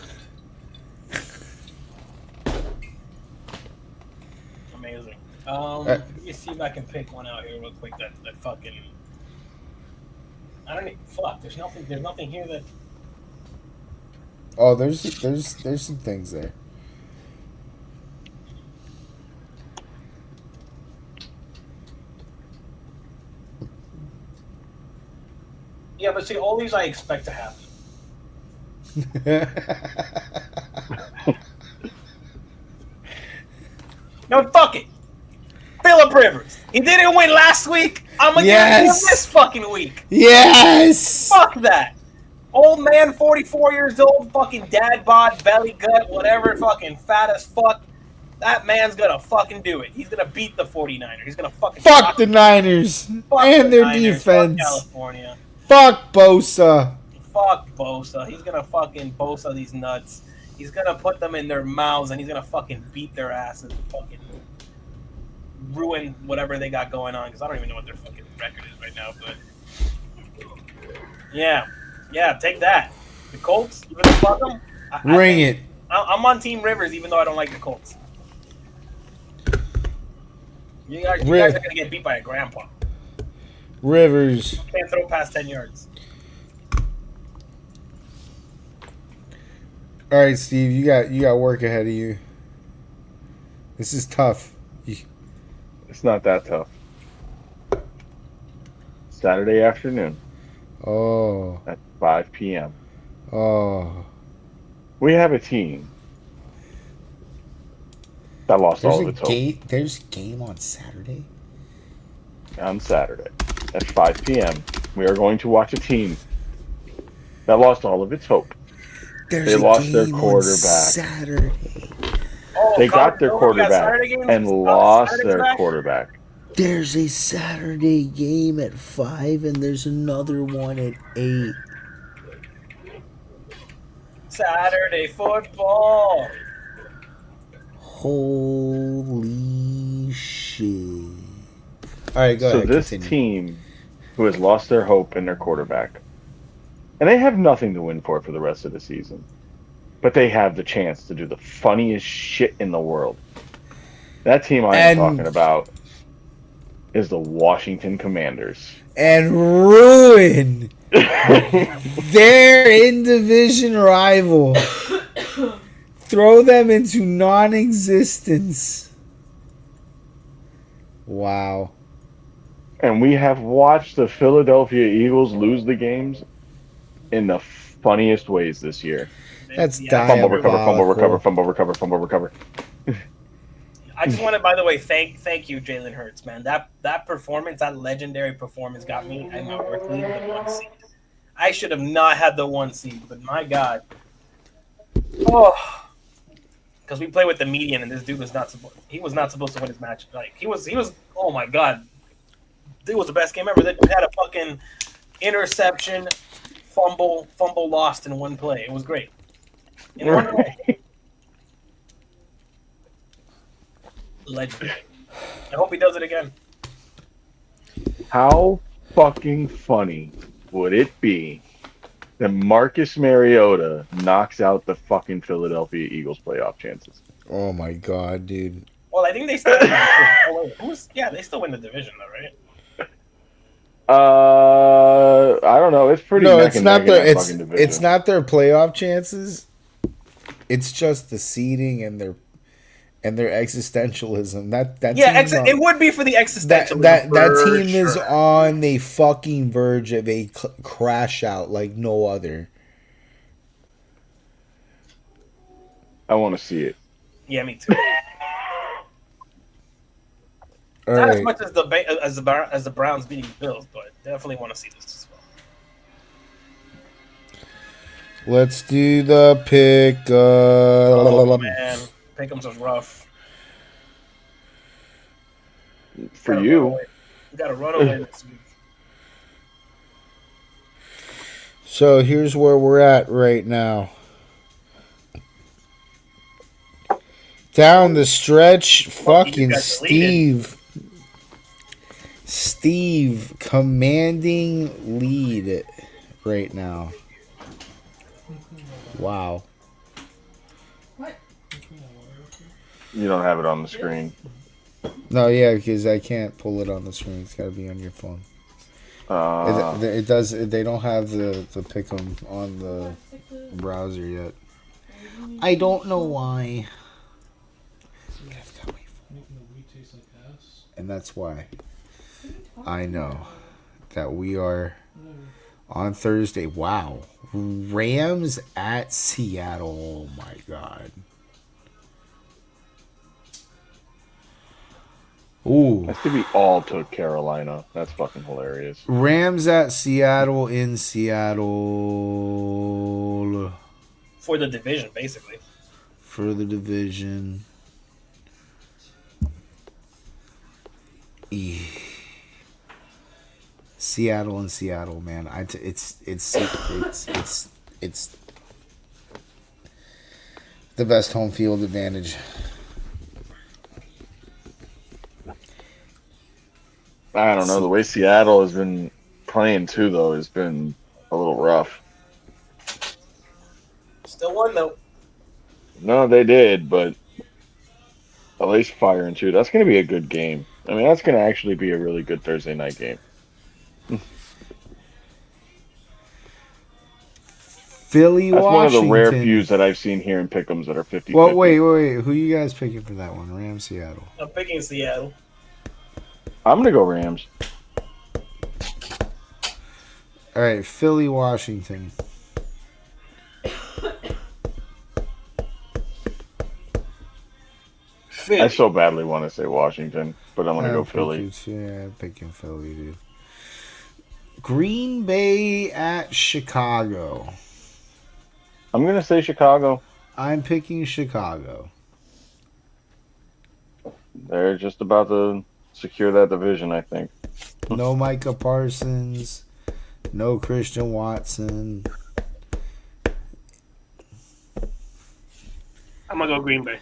Amazing. Let me see if I can pick one out here real quick. That fucking. I don't. Fuck. There's nothing. There's nothing here that. Oh, there's some things there. Yeah, but see, all these I expect to happen. No, fuck it. Phillip Rivers. He didn't win last week. I'm gonna give him this fucking week. Yes. Fuck that. Old man, 44 years old, fucking dad bod, belly gut, whatever, fucking fat as fuck. That man's gonna fucking do it. He's gonna beat the 49ers. He's gonna fucking Fuck the Niners fuck and the their Niners. defense. Fuck California. Fuck Bosa. Fuck Bosa. He's gonna fucking Bosa these nuts. He's gonna put them in their mouths and he's gonna fucking beat their asses and fucking ruin whatever they got going on, because I don't even know what their fucking record is right now, but yeah, take that. The Colts, even though fuck them, Ring it. I'm on Team Rivers, even though I don't like the Colts. You guys are gonna get beat by a grandpa. Rivers. Can't throw past 10 yards. All right, Steve, you got work ahead of you. This is tough. it's not that tough. Saturday afternoon Oh. at 5 p.m. Oh. We have a team that lost all of its hope There's a game on Saturday. on Saturday at 5 p.m. We are going to watch a team that lost all of its hope. They lost their quarterback. Saturday. Oh, They got their Colorado got quarterback Saturday games? and Oh, lost Saturday their back? quarterback. There's a Saturday game at 5 and there's another one at 8. Saturday football. Holy shit. All right, go So ahead. this continue. team who has lost their hope in their quarterback, and they have nothing to win for the rest of the season, but they have the chance to do the funniest shit in the world. That team I am talking about is the Washington Commanders. And ruin their in-division rival. Throw them into non-existence. Wow. And we have watched the Philadelphia Eagles lose the games in the funniest ways this year. That's Fumble, recover, fumble, recover, diabolical. fumble, recover, fumble, recover. I just want to, by the way, thank you, Jalen Hurts, man. That performance, that legendary performance, got me and my work league the 1 seed. I should have not had the 1 seed, but my God, because we play with the median, and this dude was not supposed. He was not supposed to win his match. Like he was. Oh my God, it was the best game ever. They had a fucking interception, fumble lost in one play. It was great. In one play. Legend. I hope he does it again. How fucking funny would it be that Marcus Mariota knocks out the fucking Philadelphia Eagles playoff chances? Oh my god, dude. Well, I think they still. They still win the division, though, right? I don't know. It's pretty No, neck it's and not neck in their that fucking division. it's not their playoff chances. It's just the seeding and their existentialism. That Yeah, team's on, it would be for the existential. that team is on the fucking verge of a crash out like no other. I want to see it. Yeah, me too. All Not as right. much as the Browns beating the Bills, but definitely want to see this as well. Let's do the pick. Oh man, Pick'em's was rough. For you. We got to run away this week. So here's where we're at right now. Down the stretch, fucking Steve commanding lead right now. Wow. What? You don't have it on the screen. No, yeah, because I can't pull it on the screen. It's got to be on your phone. It does. They don't have the pick'em on the browser yet. I don't know why. And that's why I know that we are on Thursday. Wow. Rams at Seattle. Oh my God. Ooh. I think we all took Carolina. That's fucking hilarious. Rams at Seattle in Seattle. For the division, basically. For the division. Seattle and Seattle, man. It's the best home field advantage. I don't know. The way Seattle has been playing too, though, has been a little rough. Still won though. No, they did, but at least firing too. That's going to be a good game. I mean, that's going to actually be a really good Thursday night game. Philly, That's Washington. one of the rare fews that I've seen here in Pick'ems that are 50-50. Well, wait. Who you guys picking for that one? Rams, Seattle. I'm picking Seattle. I'm going to go Rams. All right, Philly, Washington. I so badly want to say Washington, but I'm going to go Philly. Yeah, I'm picking Philly, dude. Green Bay at Chicago. I'm going to say Chicago. I'm picking Chicago. They're just about to secure that division, I think. No Micah Parsons. No Christian Watson. I'm going to go Green Bay.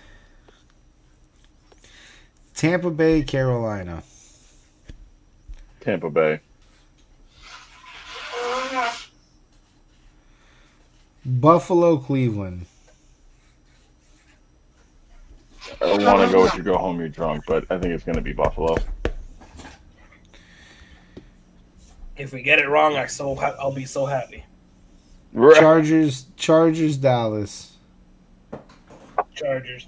Tampa Bay, Carolina. Tampa Bay. Buffalo, Cleveland. I want to go with your go home, you're drunk, but I think it's going to be Buffalo. If we get it wrong, I'll be so happy. Chargers, Dallas. Chargers.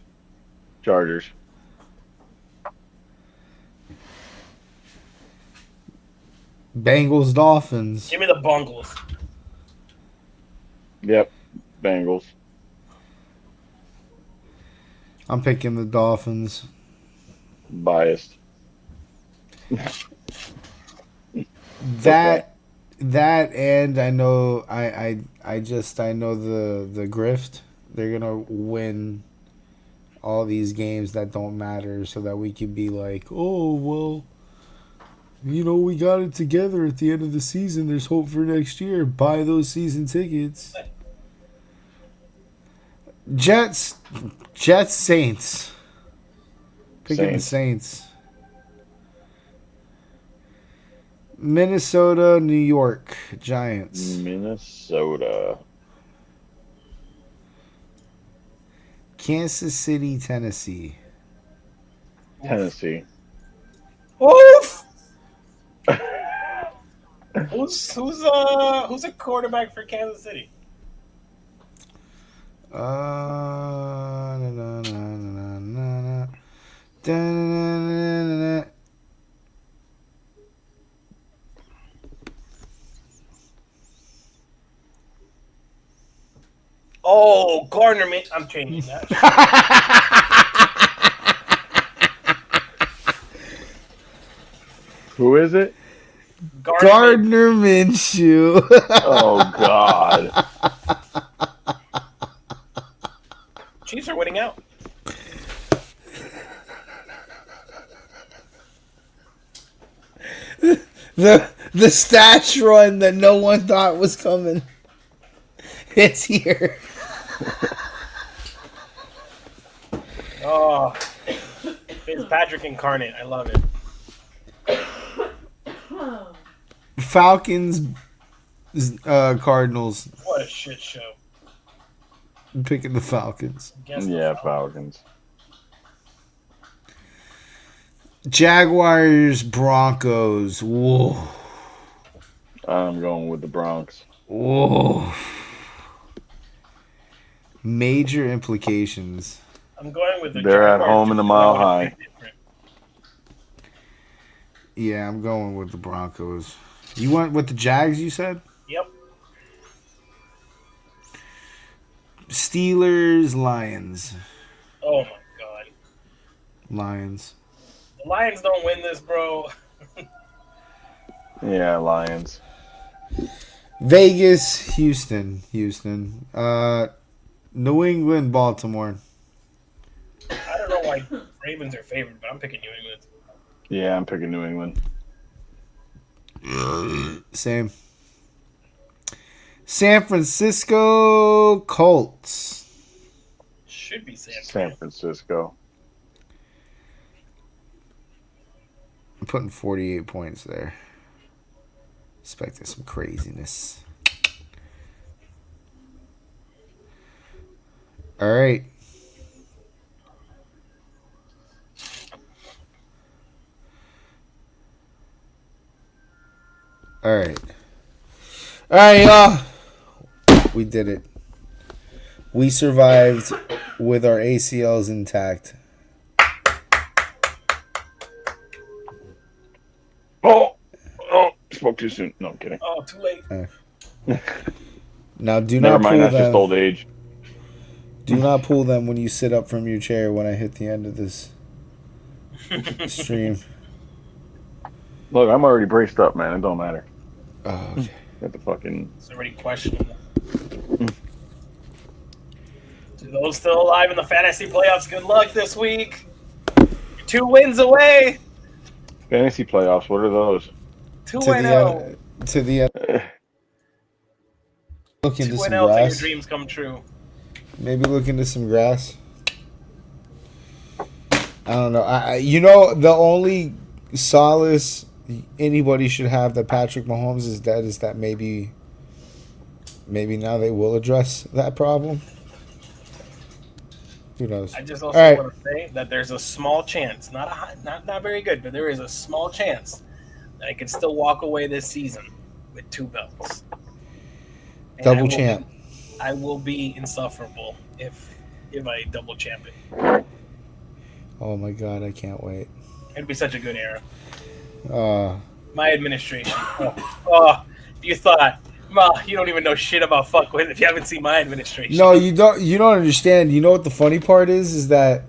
Bengals, Dolphins. Give me the Bungles. Yep, Bengals. I'm picking the Dolphins. Biased. That and I know I know the grift. They're gonna win all these games that don't matter so that we can be like, oh well, you know, we got it together at the end of the season. There's hope for next year. Buy those season tickets. Jets, Saints. Picking the Saints. Minnesota, New York, Giants. Minnesota. Kansas City, Tennessee. Tennessee. Oof! Who's a quarterback for Kansas City? Na, na, na, na, na, na. Da, na, na, na, na. Oh, Gardner. I'm changing that. Who is it? Gardner Minshew. Oh God. Chiefs are winning out. The stash run that no one thought was coming. It's here. Oh, Fitzpatrick incarnate. I love it. Falcons, Cardinals. What a shit show. I'm picking the Falcons. Against the Yeah, Falcons. Falcons. Jaguars, Broncos. Whoa. I'm going with the Bronx. Whoa. Major implications. I'm going with the They're at Jaguars home in the just Mile because High. it's different. Yeah, I'm going with the Broncos. You went with the Jags, you said? Yep. Steelers, Lions. Oh my god. Lions. The Lions don't win this, bro. Yeah, Lions. Vegas, Houston. New England, Baltimore. I don't know why Ravens are favored, but I'm picking New England. Yeah, I'm picking New England. Same. San Francisco, Colts. Should be San Francisco. I'm putting 48 points there. Expecting some craziness. All right. All right. All right, y'all. We did it. We survived with our ACLs intact. Oh, spoke too soon. No, I'm kidding. Oh, too late. Now, do Never not mind, pull that's just them. old age. Do not pull them when you sit up from your chair when I hit the end of this stream. Look, I'm already braced up, man. It don't matter. Oh, okay. Got the fucking... It's already questionable. To those still alive in the fantasy playoffs, good luck this week. You're 2 wins away. Fantasy playoffs, what are those? 2-0. To the look into 2-0 some till your grass. dreams come true. Maybe look into some grass. I don't know. You know, the only solace anybody should have that Patrick Mahomes is dead is that maybe now they will address that problem. Who knows? I just also All right. want to say that there's a small chance, not very good, but there is a small chance that I could still walk away this season with 2 belts. And Double champ. I will be insufferable if I double champ it. Oh my god, I can't wait. It'd be such a good era. My administration. Oh, if you thought, well, you don't even know shit about fuckwit if you haven't seen my administration. No, you don't understand. You know what the funny part is that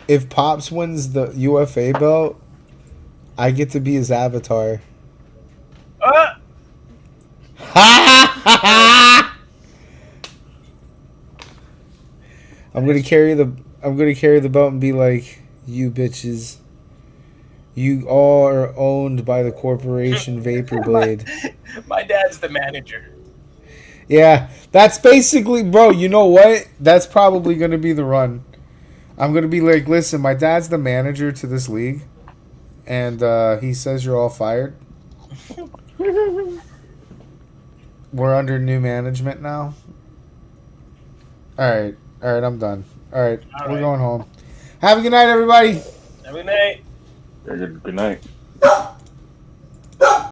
if Pops wins the UFA belt, I get to be his avatar. I'm gonna carry the belt and be like, you bitches. You all are owned by the corporation Vapor Blade. My dad's the manager. Yeah, that's basically, bro, you know what? That's probably going to be the run. I'm going to be like, listen, my dad's the manager to this league, and he says you're all fired. We're under new management now. All right, I'm done. All right, we're going home. Have a good night, everybody. Every night. Good night.